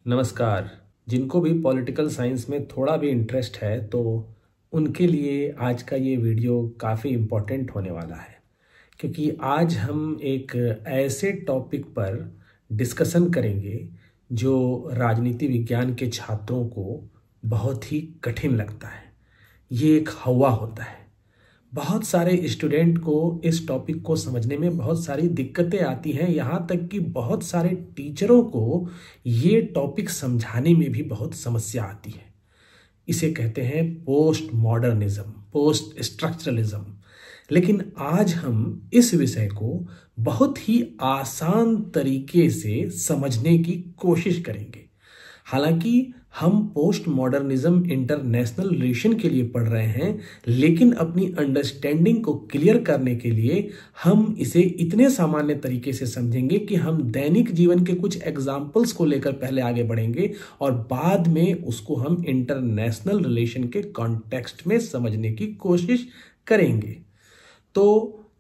नमस्कार। जिनको भी पॉलिटिकल साइंस में थोड़ा भी इंटरेस्ट है तो उनके लिए आज का ये वीडियो काफ़ी इम्पोर्टेंट होने वाला है, क्योंकि आज हम एक ऐसे टॉपिक पर डिस्कशन करेंगे जो राजनीति विज्ञान के छात्रों को बहुत ही कठिन लगता है। ये एक हवा होता है। बहुत सारे स्टूडेंट को इस टॉपिक को समझने में बहुत सारी दिक्कतें आती हैं, यहाँ तक कि बहुत सारे टीचरों को ये टॉपिक समझाने में भी बहुत समस्या आती है। इसे कहते हैं पोस्ट मॉडर्निज्म, पोस्ट स्ट्रक्चरलिज्म। लेकिन आज हम इस विषय को बहुत ही आसान तरीके से समझने की कोशिश करेंगे। हालांकि हम पोस्ट मॉडर्निज्म इंटरनेशनल रिलेशन के लिए पढ़ रहे हैं, लेकिन अपनी अंडरस्टैंडिंग को क्लियर करने के लिए हम इसे इतने सामान्य तरीके से समझेंगे कि हम दैनिक जीवन के कुछ एग्जाम्पल्स को लेकर पहले आगे बढ़ेंगे और बाद में उसको हम इंटरनेशनल रिलेशन के कॉन्टेक्स्ट में समझने की कोशिश करेंगे। तो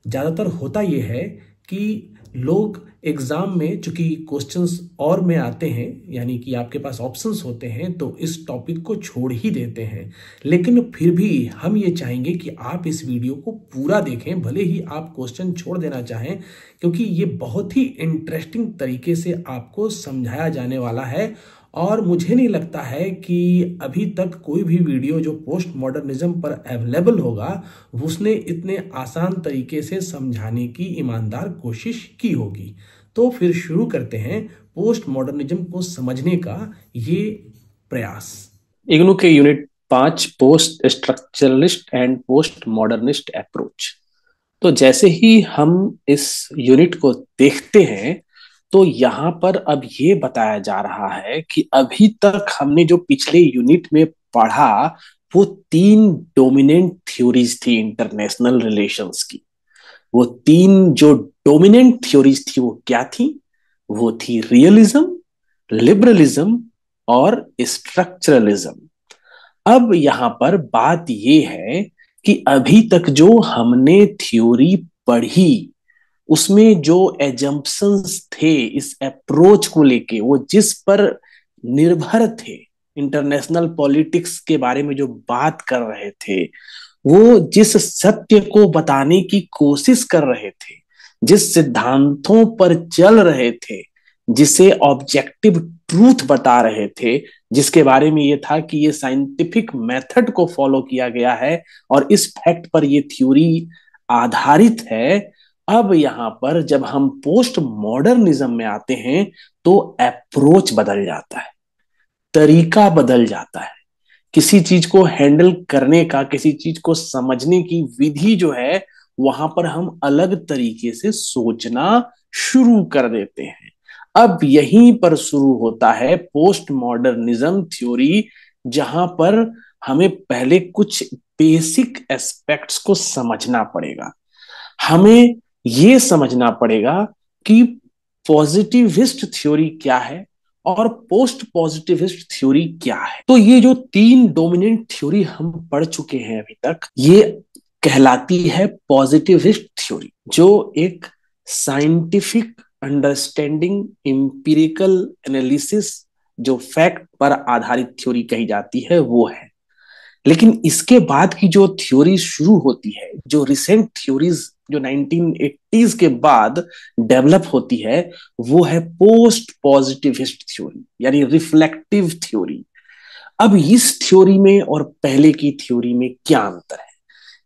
ज़्यादातर होता यह है कि लोग एग्जाम में चूंकि क्वेश्चंस और में आते हैं, यानी कि आपके पास ऑप्शंस होते हैं, तो इस टॉपिक को छोड़ ही देते हैं। लेकिन फिर भी हम ये चाहेंगे कि आप इस वीडियो को पूरा देखें, भले ही आप क्वेश्चन छोड़ देना चाहें, क्योंकि ये बहुत ही इंटरेस्टिंग तरीके से आपको समझाया जाने वाला है। और मुझे नहीं लगता है कि अभी तक कोई भी वीडियो जो पोस्ट मॉडर्निज्म पर अवेलेबल होगा उसने इतने आसान तरीके से समझाने की ईमानदार कोशिश की होगी। तो फिर शुरू करते हैं पोस्ट मॉडर्निज्म को समझने का ये प्रयास। इग्नू के unit 5 post structuralist and post modernist approach. तो जैसे ही हम इस यूनिट को देखते हैं तो यहाँ पर अब ये बताया जा रहा है कि अभी तक हमने जो पिछले यूनिट में पढ़ा वो 3 डोमिनेंट थ्योरीज थी इंटरनेशनल रिलेशंस की। वो 3 जो डोमिनेंट थ्योरीज थी वो क्या थी? वो थी रियलिज्म, लिबरलिज्म और स्ट्रक्चरलिज्म। अब यहाँ पर बात ये है कि अभी तक जो हमने थ्योरी पढ़ी उसमें जो एजम्पशंस थे इस अप्रोच को लेके, वो जिस पर निर्भर थे, इंटरनेशनल पॉलिटिक्स के बारे में जो बात कर रहे थे, वो जिस सत्य को बताने की कोशिश कर रहे थे, जिस सिद्धांतों पर चल रहे थे, जिसे ऑब्जेक्टिव ट्रूथ बता रहे थे, जिसके बारे में ये था कि ये साइंटिफिक मेथड को फॉलो किया गया है और इस फैक्ट पर ये थ्योरी आधारित है। अब यहां पर जब हम पोस्ट मॉडर्निज्म में आते हैं तो अप्रोच बदल जाता है, तरीका बदल जाता है। किसी चीज को हैंडल करने का, किसी चीज को समझने की विधि जो है, वहां पर हम अलग तरीके से सोचना शुरू कर देते हैं। अब यहीं पर शुरू होता है पोस्ट मॉडर्निज्म थ्योरी, जहां पर हमें पहले कुछ बेसिक एस्पेक्ट्स को समझना पड़ेगा। हमें ये समझना पड़ेगा कि पॉजिटिविस्ट थ्योरी क्या है और पोस्ट पॉजिटिविस्ट थ्योरी क्या है। तो ये जो 3 डोमिनेंट थ्योरी हम पढ़ चुके हैं अभी तक, ये कहलाती है पॉजिटिविस्ट थ्योरी, जो एक साइंटिफिक अंडरस्टैंडिंग, एम्पिरिकल एनालिसिस, जो फैक्ट पर आधारित थ्योरी कही जाती है, वो है। लेकिन इसके बाद की जो थ्योरी शुरू होती है, जो रिसेंट थ्योरीज जो 1980s के बाद डेवलप होती है, वो है पोस्ट पॉजिटिविस्ट थ्योरी, यानी रिफ्लेक्टिव थ्योरी। अब इस थ्योरी में और पहले की थ्योरी में क्या अंतर है?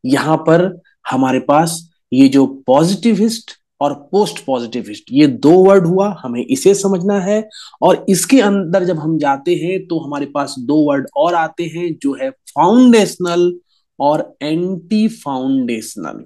यहां पर हमारे पास ये जो पॉजिटिविस्ट और पोस्ट पॉजिटिविस्ट, ये 2 वर्ड हुआ, हमें इसे समझना है। और इसके अंदर जब हम जाते हैं तो हमारे पास 2 वर्ड और आते हैं, जो है फाउंडेशनल और एंटी फाउंडेशनल।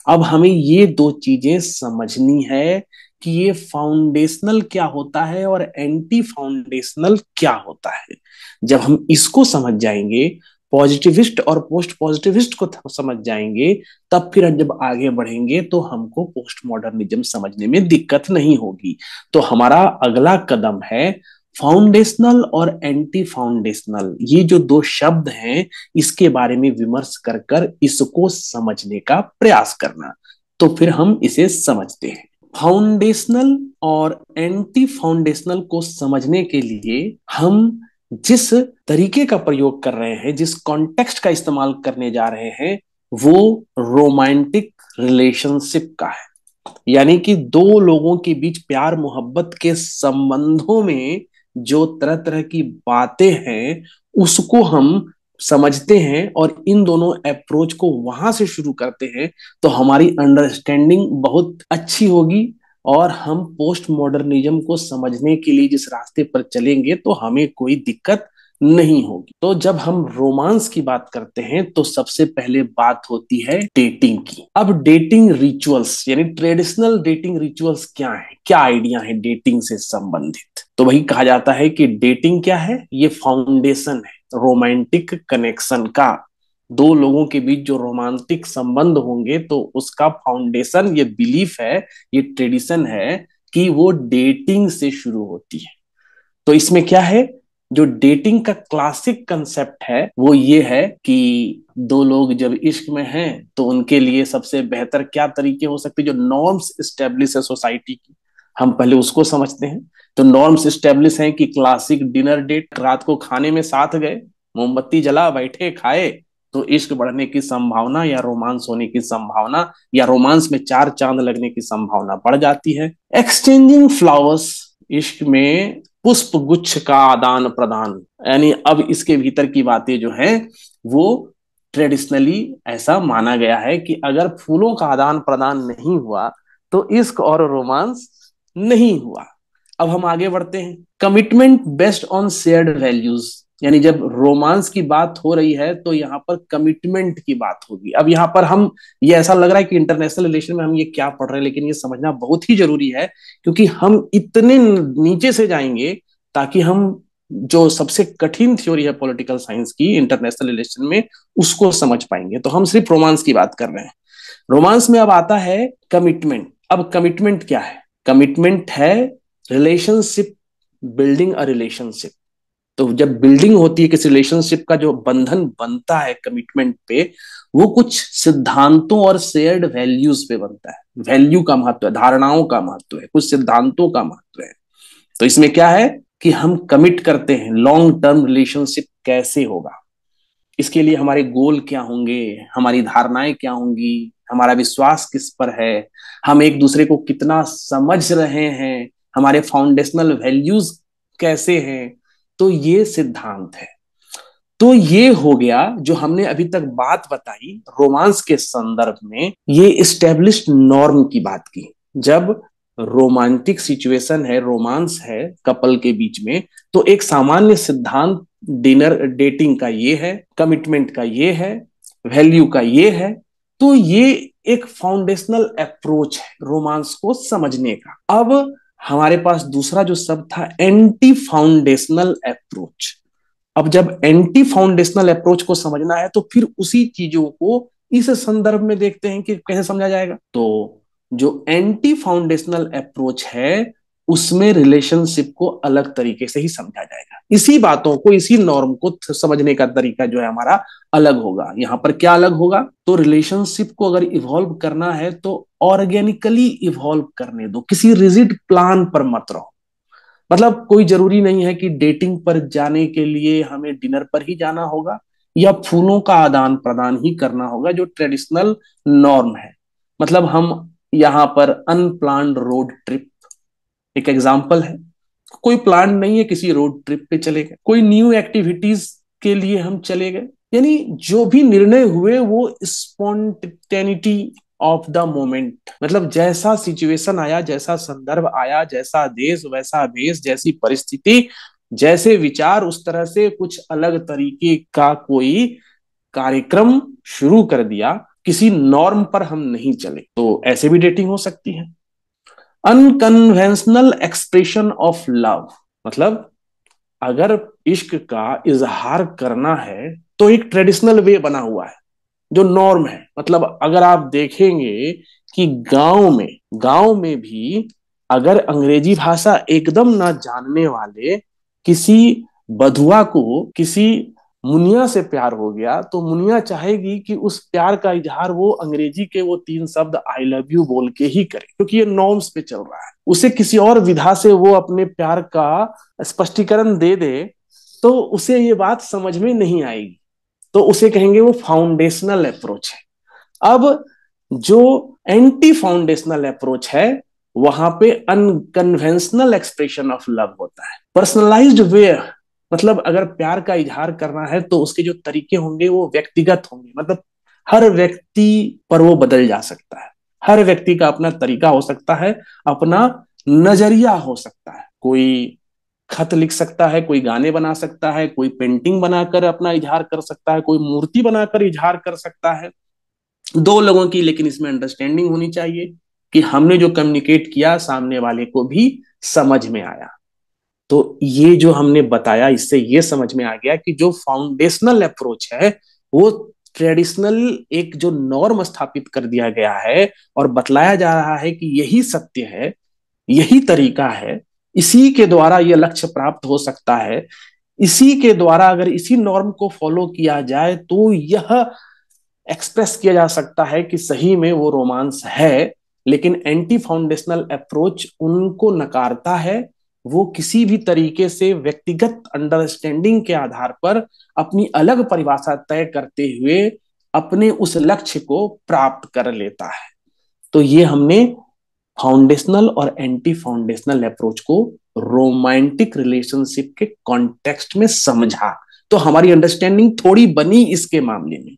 अब हमें ये 2 चीजें समझनी है कि ये फाउंडेशनल क्या होता है और एंटी फाउंडेशनल क्या होता है। जब हम इसको समझ जाएंगे, पॉजिटिविस्ट और पोस्ट पॉजिटिविस्ट को समझ जाएंगे, तब फिर जब आगे बढ़ेंगे तो हमको पोस्ट मॉडर्निज्म समझने में दिक्कत नहीं होगी। तो हमारा अगला कदम है फाउंडेशनल और एंटी फाउंडेशनल। ये जो 2 शब्द हैं, इसके बारे में विमर्श कर इसको समझने का प्रयास करना। तो फिर हम इसे समझते हैं। फाउंडेशनल और एंटी फाउंडेशनल को समझने के लिए हम जिस तरीके का प्रयोग कर रहे हैं, जिस कॉन्टेक्स्ट का इस्तेमाल करने जा रहे हैं, वो रोमांटिक रिलेशनशिप का है। यानी कि दो लोगों के बीच प्यार मोहब्बत के संबंधों में जो तरह तरह की बातें हैं उसको हम समझते हैं और इन दोनों अप्रोच को वहां से शुरू करते हैं, तो हमारी अंडरस्टैंडिंग बहुत अच्छी होगी और हम पोस्ट मॉडर्निज्म को समझने के लिए जिस रास्ते पर चलेंगे तो हमें कोई दिक्कत नहीं होगी। तो जब हम रोमांस की बात करते हैं तो सबसे पहले बात होती है डेटिंग की। अब डेटिंग रिचुअल्स यानी ट्रेडिशनल डेटिंग रिचुअल्स क्या है, क्या आइडिया है डेटिंग से संबंधित? तो वही कहा जाता है कि डेटिंग क्या है, ये फाउंडेशन है रोमांटिक कनेक्शन का। दो लोगों के बीच जो रोमांटिक संबंध होंगे तो उसका फाउंडेशन, ये बिलीफ है, ये ट्रेडिशन है कि वो डेटिंग से शुरू होती है। तो इसमें क्या है, जो डेटिंग का क्लासिक कंसेप्ट है वो ये है कि दो लोग जब इश्क में हैं तो उनके लिए सबसे बेहतर क्या तरीके हो सकते हैं, जो नॉर्म्स स्टेब्लिश है सोसाइटी की, हम पहले उसको समझते हैं। तो नॉर्म्स स्टेब्लिश हैं कि क्लासिक डिनर डेट, रात को खाने में साथ गए, मोमबत्ती जला, बैठे, खाए, तो इश्क बढ़ने की संभावना या रोमांस होने की संभावना या रोमांस में चार चांद लगने की संभावना बढ़ जाती है। एक्सचेंजिंग फ्लावर्स, इश्क में पुष्प गुच्छ का आदान प्रदान, यानी अब इसके भीतर की बातें जो हैं वो ट्रेडिशनली ऐसा माना गया है कि अगर फूलों का आदान प्रदान नहीं हुआ तो इश्क और रोमांस नहीं हुआ। अब हम आगे बढ़ते हैं। Commitment based on shared values, यानी जब रोमांस की बात हो रही है तो यहाँ पर कमिटमेंट की बात होगी। अब यहाँ पर हम, ये ऐसा लग रहा है कि इंटरनेशनल रिलेशन में हम ये क्या पढ़ रहे हैं, लेकिन ये समझना बहुत ही जरूरी है क्योंकि हम इतने नीचे से जाएंगे ताकि हम जो सबसे कठिन थ्योरी है पॉलिटिकल साइंस की इंटरनेशनल रिलेशन में उसको समझ पाएंगे। तो हम सिर्फ रोमांस की बात कर रहे हैं। रोमांस में अब आता है कमिटमेंट। अब कमिटमेंट क्या है? कमिटमेंट है रिलेशनशिप, बिल्डिंग अ रिलेशनशिप। तो जब बिल्डिंग होती है किसी रिलेशनशिप का, जो बंधन बनता है कमिटमेंट पे, वो कुछ सिद्धांतों और शेयर्ड वैल्यूज पे बनता है। वैल्यू का महत्व है, धारणाओं का महत्व है, कुछ सिद्धांतों का महत्व है। तो इसमें क्या है कि हम कमिट करते हैं लॉन्ग टर्म रिलेशनशिप कैसे होगा, इसके लिए हमारे गोल क्या होंगे, हमारी धारणाएं क्या होंगी, हमारा विश्वास किस पर है, हम एक दूसरे को कितना समझ रहे हैं, हमारे फाउंडेशनल वैल्यूज कैसे हैं। तो ये सिद्धांत है। तो ये हो गया जो हमने अभी तक बात बताई रोमांस के संदर्भ में, ये इस्टेब्लिश्ड नॉर्म की बात की। जब रोमांटिक सिचुएशन है, रोमांस है कपल के बीच में, तो एक सामान्य सिद्धांत डिनर डेटिंग का ये है, कमिटमेंट का ये है, वैल्यू का ये है। तो ये एक फाउंडेशनल अप्रोच है रोमांस को समझने का। अब हमारे पास दूसरा जो शब्द था एंटी फाउंडेशनल अप्रोच। अब जब एंटी फाउंडेशनल अप्रोच को समझना है तो फिर उसी चीजों को इस संदर्भ में देखते हैं कि कैसे समझा जाएगा। तो जो एंटी फाउंडेशनल अप्रोच है उसमें रिलेशनशिप को अलग तरीके से ही समझा जाएगा। इसी बातों को, इसी नॉर्म को समझने का तरीका जो है हमारा अलग होगा। यहां पर क्या अलग होगा, तो रिलेशनशिप को अगर इवॉल्व करना है तो ऑर्गेनिकली इवॉल्व करने दो, किसी रिजिड प्लान पर मत रहो। मतलब कोई जरूरी नहीं है कि डेटिंग पर जाने के लिए हमें डिनर पर ही जाना होगा या फूलों का आदान प्रदान ही करना होगा जो ट्रेडिशनल नॉर्म है। मतलब हम यहाँ पर अनप्लान्ड रोड ट्रिप एक एग्जाम्पल है। कोई प्लान नहीं है, किसी रोड ट्रिप पे चले गए, कोई न्यू एक्टिविटीज के लिए हम चले गए, यानी जो भी निर्णय हुए वो स्पॉन्टेनिटी ऑफ द मोमेंट। मतलब जैसा सिचुएशन आया, जैसा संदर्भ आया, जैसा देश वैसा भेष, जैसी परिस्थिति जैसे विचार, उस तरह से कुछ अलग तरीके का कोई कार्यक्रम शुरू कर दिया, किसी नॉर्म पर हम नहीं चले। तो ऐसे भी डेटिंग हो सकती है। अनकन्वेंशनल एक्सप्रेशन ऑफ लव, मतलब अगर इश्क का इजहार करना है तो एक ट्रेडिशनल वे बना हुआ है जो नॉर्म है। मतलब अगर आप देखेंगे कि गांव में भी अगर अंग्रेजी भाषा एकदम ना जानने वाले किसी बधुआ को किसी मुनिया से प्यार हो गया तो मुनिया चाहेगी कि उस प्यार का इजहार वो अंग्रेजी के वो 3 शब्द आई लव यू बोल के ही करे, क्योंकि ये नॉर्म्स पे चल रहा है। उसे किसी और विधा से वो अपने प्यार का स्पष्टीकरण दे दे तो उसे ये बात समझ में नहीं आएगी, तो उसे कहेंगे वो फाउंडेशनल अप्रोच है। अब जो एंटी फाउंडेशनल अप्रोच है वहां पे अनकन्वेंशनल एक्सप्रेशन ऑफ लव होता है, पर्सनलाइज्ड वे। मतलब अगर प्यार का इजहार करना है तो उसके जो तरीके होंगे वो व्यक्तिगत होंगे, मतलब हर व्यक्ति पर वो बदल जा सकता है, हर व्यक्ति का अपना तरीका हो सकता है, अपना नजरिया हो सकता है। कोई खत लिख सकता है, कोई गाने बना सकता है, कोई पेंटिंग बनाकर अपना इजहार कर सकता है, कोई मूर्ति बनाकर इजहार कर सकता है। दो लोगों की लेकिन इसमें अंडरस्टैंडिंग होनी चाहिए कि हमने जो कम्युनिकेट किया सामने वाले को भी समझ में आया। तो ये जो हमने बताया इससे ये समझ में आ गया कि जो फाउंडेशनल अप्रोच है वो ट्रेडिशनल एक जो नॉर्म स्थापित कर दिया गया है और बतलाया जा रहा है कि यही सत्य है, यही तरीका है, इसी के द्वारा यह लक्ष्य प्राप्त हो सकता है, इसी के द्वारा अगर इसी नॉर्म को फॉलो किया जाए तो यह एक्सप्रेस किया जा सकता है कि सही में वो रोमांस है। लेकिन एंटी फाउंडेशनल अप्रोच उनको नकारता है, वो किसी भी तरीके से व्यक्तिगत अंडरस्टैंडिंग के आधार पर अपनी अलग परिभाषा तय करते हुए अपने उस लक्ष्य को प्राप्त कर लेता है। तो ये हमने फाउंडेशनल और एंटी फाउंडेशनल अप्रोच को रोमांटिक रिलेशनशिप के कॉन्टेक्स्ट में समझा, तो हमारी अंडरस्टैंडिंग थोड़ी बनी इसके मामले में।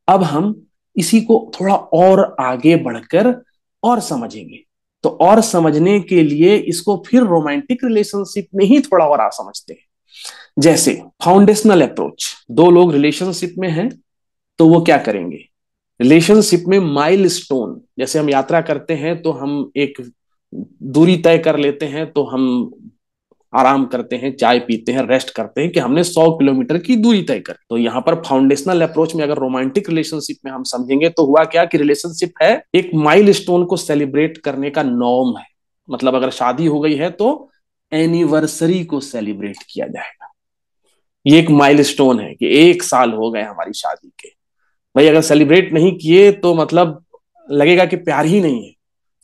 अब हम इसी को थोड़ा और आगे बढ़कर और समझेंगे, तो और समझने के लिए इसको फिर रोमांटिक रिलेशनशिप में ही थोड़ा और आ समझते हैं। जैसे फाउंडेशनल अप्रोच, दो लोग रिलेशनशिप में हैं तो वो क्या करेंगे, रिलेशनशिप में माइलस्टोन, जैसे हम यात्रा करते हैं तो हम एक दूरी तय कर लेते हैं, तो हम आराम करते हैं, चाय पीते हैं, रेस्ट करते हैं कि हमने 100 किलोमीटर की दूरी तय कर। तो यहाँ पर फाउंडेशनल अप्रोच में अगर रोमांटिक रिलेशनशिप में हम समझेंगे तो हुआ क्या कि रिलेशनशिप है एक माइलस्टोन को सेलिब्रेट करने का नॉर्म है। मतलब अगर शादी हो गई है तो एनिवर्सरी को सेलिब्रेट किया जाएगा, ये एक माइलस्टोन है कि 1 साल हो गए हमारी शादी के। भाई अगर सेलिब्रेट नहीं किए तो मतलब लगेगा कि प्यार ही नहीं है।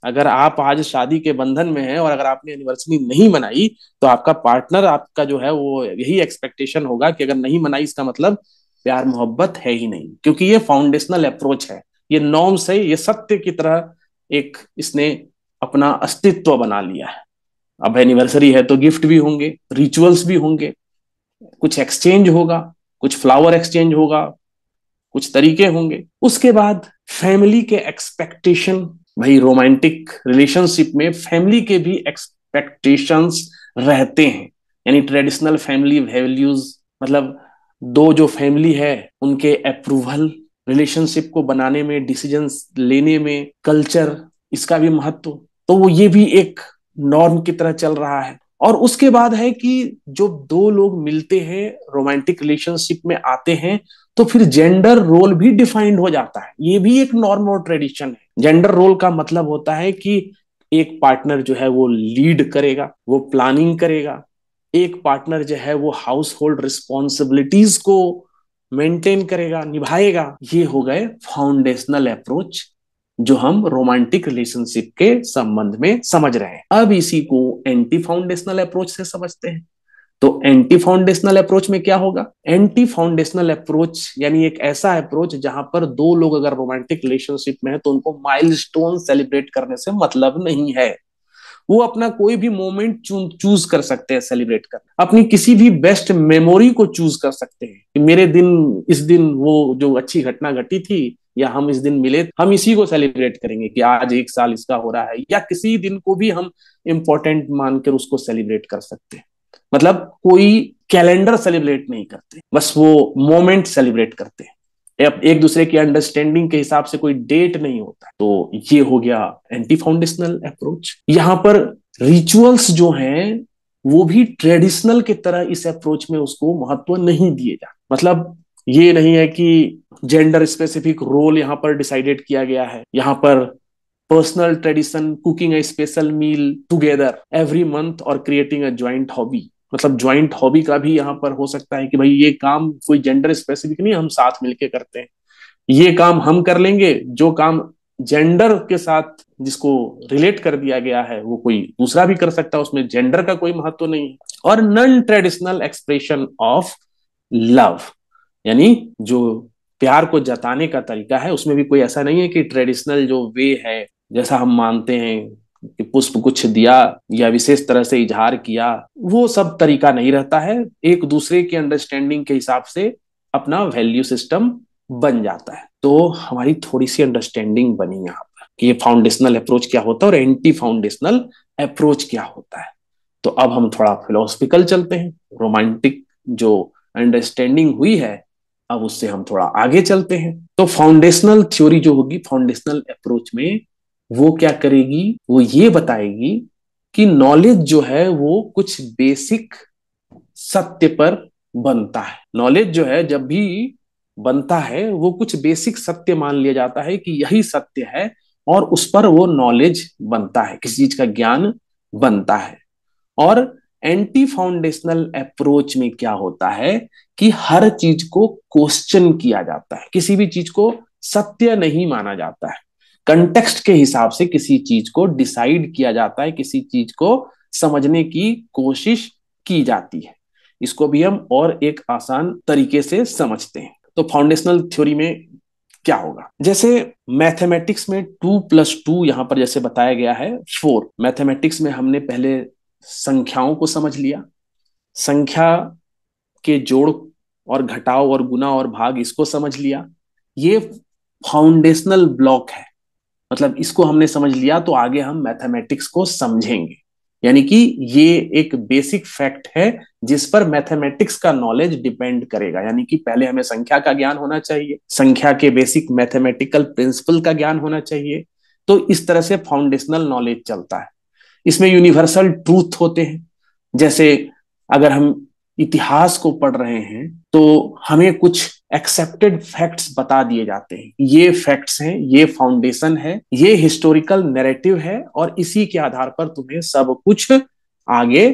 अगर आप आज शादी के बंधन में हैं और अगर आपने एनिवर्सरी नहीं मनाई तो आपका पार्टनर आपका जो है वो यही एक्सपेक्टेशन होगा कि अगर नहीं मनाई इसका मतलब प्यार मोहब्बत है ही नहीं, क्योंकि ये फाउंडेशनल अप्रोच है, ये नॉर्म्स है, ये सत्य की तरह एक इसने अपना अस्तित्व बना लिया है। अब एनिवर्सरी है तो गिफ्ट भी होंगे, रिचुअल्स भी होंगे, कुछ एक्सचेंज होगा, कुछ फ्लावर एक्सचेंज होगा, कुछ तरीके होंगे। उसके बाद फैमिली के एक्सपेक्टेशन, भाई रोमांटिक रिलेशनशिप में फैमिली के भी एक्सपेक्टेशंस रहते हैं, यानी ट्रेडिशनल फैमिली वैल्यूज, मतलब दो जो फैमिली है उनके अप्रूवल, रिलेशनशिप को बनाने में, डिसीजंस लेने में, कल्चर, इसका भी महत्व, तो वो ये भी एक नॉर्म की तरह चल रहा है। और उसके बाद है कि जो दो लोग मिलते हैं रोमांटिक रिलेशनशिप में आते हैं तो फिर जेंडर रोल भी डिफाइंड हो जाता है, ये भी एक नॉर्म और ट्रेडिशन है। जेंडर रोल का मतलब होता है कि एक पार्टनर जो है वो लीड करेगा, वो प्लानिंग करेगा, एक पार्टनर जो है वो हाउस होल्ड रिस्पॉन्सिबिलिटीज को मेंटेन करेगा, निभाएगा। ये हो गए फाउंडेशनल अप्रोच जो हम रोमांटिक रिलेशनशिप के संबंध में समझ रहे हैं। अब इसी को एंटी फाउंडेशनल अप्रोच से समझते हैं। तो एंटी फाउंडेशनल अप्रोच में क्या होगा, एंटी फाउंडेशनल अप्रोच यानी एक ऐसा अप्रोच जहां पर दो लोग अगर रोमांटिक रिलेशनशिप में है तो उनको माइलस्टोन सेलिब्रेट करने से मतलब नहीं है। वो अपना कोई भी मोमेंट चूज कर सकते हैं सेलिब्रेट कर, अपनी किसी भी बेस्ट मेमोरी को चूज कर सकते हैं कि मेरे दिन, इस दिन वो जो अच्छी घटना घटी थी या हम इस दिन मिले, हम इसी को सेलिब्रेट करेंगे कि आज 1 साल इसका हो रहा है, या किसी दिन को भी हम इंपॉर्टेंट मानकर उसको सेलिब्रेट कर सकते हैं। मतलब कोई कैलेंडर सेलिब्रेट नहीं करते, बस वो मोमेंट सेलिब्रेट करते हैं, एक दूसरे की अंडरस्टैंडिंग के हिसाब से कोई डेट नहीं होता। तो ये हो गया एंटी फाउंडेशनल अप्रोच। यहां पर रिचुअल्स जो हैं वो भी ट्रेडिशनल की तरह इस अप्रोच में उसको महत्व नहीं दिए जाते। मतलब ये नहीं है कि जेंडर स्पेसिफिक रोल यहाँ पर डिसाइडेड किया गया है, यहाँ पर personal tradition, cooking a special meal together every month और क्रिएटिंग अ ज्वाइंट हॉबी, मतलब ज्वाइंट हॉबी का भी यहाँ पर हो सकता है कि भाई ये काम कोई जेंडर स्पेसिफिक नहीं, हम साथ मिलके करते हैं, ये काम हम कर लेंगे, जो काम जेंडर के साथ जिसको रिलेट कर दिया गया है वो कोई दूसरा भी कर सकता है, उसमें जेंडर का कोई महत्व नहीं है। और non traditional expression of love, यानी जो प्यार को जताने का तरीका है उसमें भी कोई ऐसा नहीं है कि ट्रेडिशनल जो वे है, जैसा हम मानते हैं कि पुष्प गुच्छ दिया या विशेष तरह से इजहार किया, वो सब तरीका नहीं रहता है। एक दूसरे की अंडरस्टैंडिंग के हिसाब से अपना वैल्यू सिस्टम बन जाता है। तो हमारी थोड़ी सी अंडरस्टैंडिंग बनी यहाँ पर कि ये फाउंडेशनल अप्रोच क्या होता है और एंटी फाउंडेशनल अप्रोच क्या होता है। तो अब हम थोड़ा फिलोसफिकल चलते हैं, रोमांटिक जो अंडरस्टैंडिंग हुई है अब उससे हम थोड़ा आगे चलते हैं। तो फाउंडेशनल थ्योरी जो होगी, फाउंडेशनल अप्रोच में वो क्या करेगी, वो ये बताएगी कि नॉलेज जो है वो कुछ बेसिक सत्य पर बनता है। नॉलेज जो है जब भी बनता है वो कुछ बेसिक सत्य मान लिया जाता है कि यही सत्य है, और उस पर वो नॉलेज बनता है, किसी चीज का ज्ञान बनता है। और एंटी फाउंडेशनल अप्रोच में क्या होता है कि हर चीज को क्वेश्चन किया जाता है, किसी भी चीज को सत्य नहीं माना जाता है, कंटेक्स्ट के हिसाब से किसी चीज को डिसाइड किया जाता है, किसी चीज को समझने की कोशिश की जाती है। इसको भी हम और एक आसान तरीके से समझते हैं। तो फाउंडेशनल थ्योरी में क्या होगा, जैसे मैथमेटिक्स में 2+2 यहां पर जैसे बताया गया है 4। मैथमेटिक्स में हमने पहले संख्याओं को समझ लिया, संख्या के जोड़ और घटाव और गुना और भाग इसको समझ लिया, ये फाउंडेशनल ब्लॉक है। मतलब इसको हमने समझ लिया तो आगे हम मैथमेटिक्स को समझेंगे, यानी कि ये एक बेसिक फैक्ट है जिस पर मैथमेटिक्स का नॉलेज डिपेंड करेगा। यानी कि पहले हमें संख्या का ज्ञान होना चाहिए, संख्या के बेसिक मैथमेटिकल प्रिंसिपल का ज्ञान होना चाहिए। तो इस तरह से फाउंडेशनल नॉलेज चलता है। इसमें यूनिवर्सल ट्रूथ होते हैं, जैसे अगर हम इतिहास को पढ़ रहे हैं तो हमें कुछ एक्सेप्टेड फैक्ट्स बता दिए जाते हैं, ये फैक्ट्स हैं, ये फाउंडेशन है, ये हिस्टोरिकल नैरेटिव है, और इसी के आधार पर तुम्हें सब कुछ आगे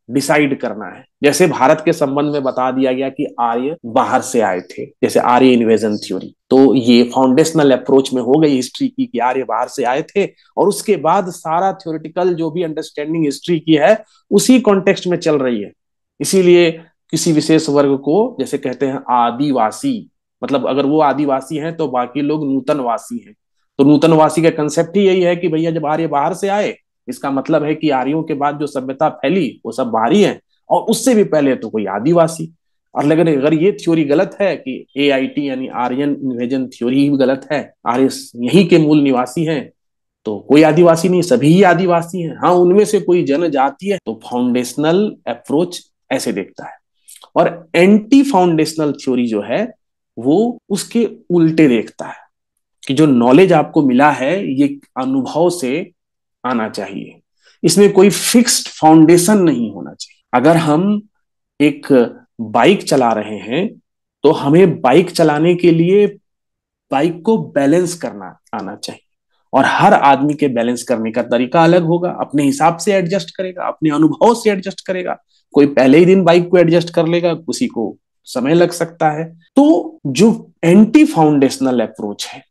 डिसाइड करना है। जैसे भारत के संबंध में बता दिया गया कि आर्य बाहर से आए थे, जैसे आर्य इन्वेजन थ्योरी, तो ये फाउंडेशनल अप्रोच में हो गई हिस्ट्री की कि आर्य बाहर से आए थे, और उसके बाद सारा थ्योरेटिकल जो भी अंडरस्टैंडिंग हिस्ट्री की है उसी कॉन्टेक्स्ट में चल रही है। इसीलिए किसी विशेष वर्ग को जैसे कहते हैं आदिवासी, मतलब अगर वो आदिवासी हैं तो बाकी लोग नूतनवासी हैं। तो नूतनवासी का कंसेप्ट ही यही है कि भैया जब आर्य बाहर से आए, इसका मतलब है कि आर्यों के बाद जो सभ्यता फैली वो सब बाहरी है, और उससे भी पहले तो कोई आदिवासी। और लेकिन अगर ये थ्योरी गलत है कि AIT यानी आर्यन इन्वेजन थ्योरी ही गलत है, आर्य यहीं के मूल निवासी हैं, तो कोई आदिवासी नहीं, सभी ही आदिवासी हैं, हाँ उनमें से कोई जनजाति है। तो फाउंडेशनल अप्रोच ऐसे देखता है। और एंटी फाउंडेशनल थ्योरी जो है वो उसके उल्टे देखता है कि जो नॉलेज आपको मिला है ये अनुभव से आना चाहिए, इसमें कोई फिक्स्ड फाउंडेशन नहीं होना चाहिए। अगर हम एक बाइक चला रहे हैं तो हमें बाइक चलाने के लिए बाइक को बैलेंस करना आना चाहिए, और हर आदमी के बैलेंस करने का तरीका अलग होगा, अपने हिसाब से एडजस्ट करेगा, अपने अनुभव से एडजस्ट करेगा। कोई पहले ही दिन बाइक को एडजस्ट कर लेगा, किसी को समय लग सकता है। तो जो एंटी फाउंडेशनल अप्रोच है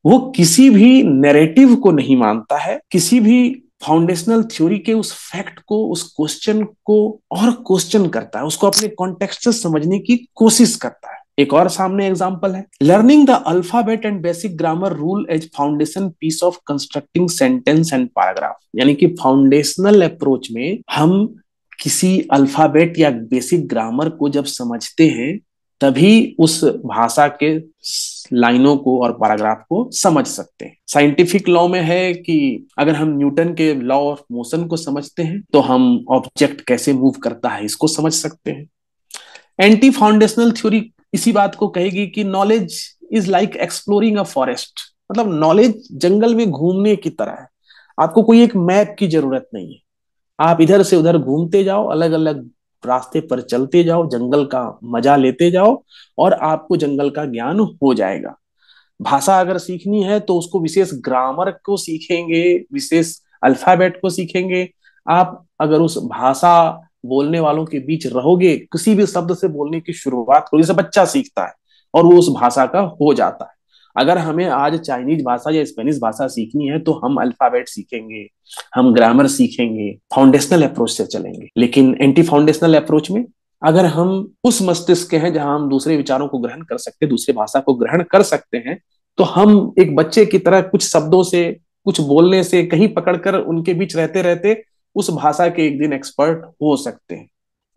वो किसी भी नैरेटिव को नहीं मानता है, किसी भी फाउंडेशनल थ्योरी के उस फैक्ट को, उस क्वेश्चन को और क्वेश्चन करता है, उसको अपने कॉन्टेक्स्ट से समझने की कोशिश करता है। एक और सामने एग्जांपल है, learning the alphabet and basic grammar rule as foundation piece of constructing sentence and paragraph. यानी कि फाउंडेशनल अप्रोच में हम किसी अल्फाबेट या बेसिक ग्रामर को जब समझते हैं तभी उस भाषा के लाइनों को और पैराग्राफ को समझ सकते हैं। साइंटिफिक लॉ में है कि अगर हम न्यूटन के लॉ ऑफ मोशन को समझते हैं तो हम ऑब्जेक्ट कैसे मूव करता है इसको समझ सकते हैं। एंटी फाउंडेशनल थ्योरी इसी बात को कहेगी कि knowledge is like exploring a forest, मतलब नॉलेज जंगल में घूमने की तरह है। आपको कोई एक मैप की जरूरत नहीं है, आप इधर से उधर घूमते जाओ, अलग अलग रास्ते पर चलते जाओ, जंगल का मजा लेते जाओ, और आपको जंगल का ज्ञान हो जाएगा। भाषा अगर सीखनी है तो उसको विशेष ग्रामर को सीखेंगे, विशेष अल्फाबेट को सीखेंगे। आप अगर उस भाषा बोलने वालों के बीच रहोगे, किसी भी शब्द से बोलने की शुरुआत करो, जैसे बच्चा सीखता है और वो उस भाषा का हो जाता है। अगर हमें आज चाइनीज भाषा या स्पेनिश भाषा सीखनी है तो हम अल्फाबेट सीखेंगे, हम ग्रामर सीखेंगे, फाउंडेशनल अप्रोच से चलेंगे। लेकिन एंटी फाउंडेशनल अप्रोच में अगर हम उस मस्तिष्क के हैं जहां हम दूसरे विचारों को ग्रहण कर सकते हैं, दूसरे भाषा को ग्रहण कर सकते हैं, तो हम एक बच्चे की तरह कुछ शब्दों से, कुछ बोलने से, कहीं पकड़कर उनके बीच रहते रहते उस भाषा के एक दिन एक्सपर्ट हो सकते हैं।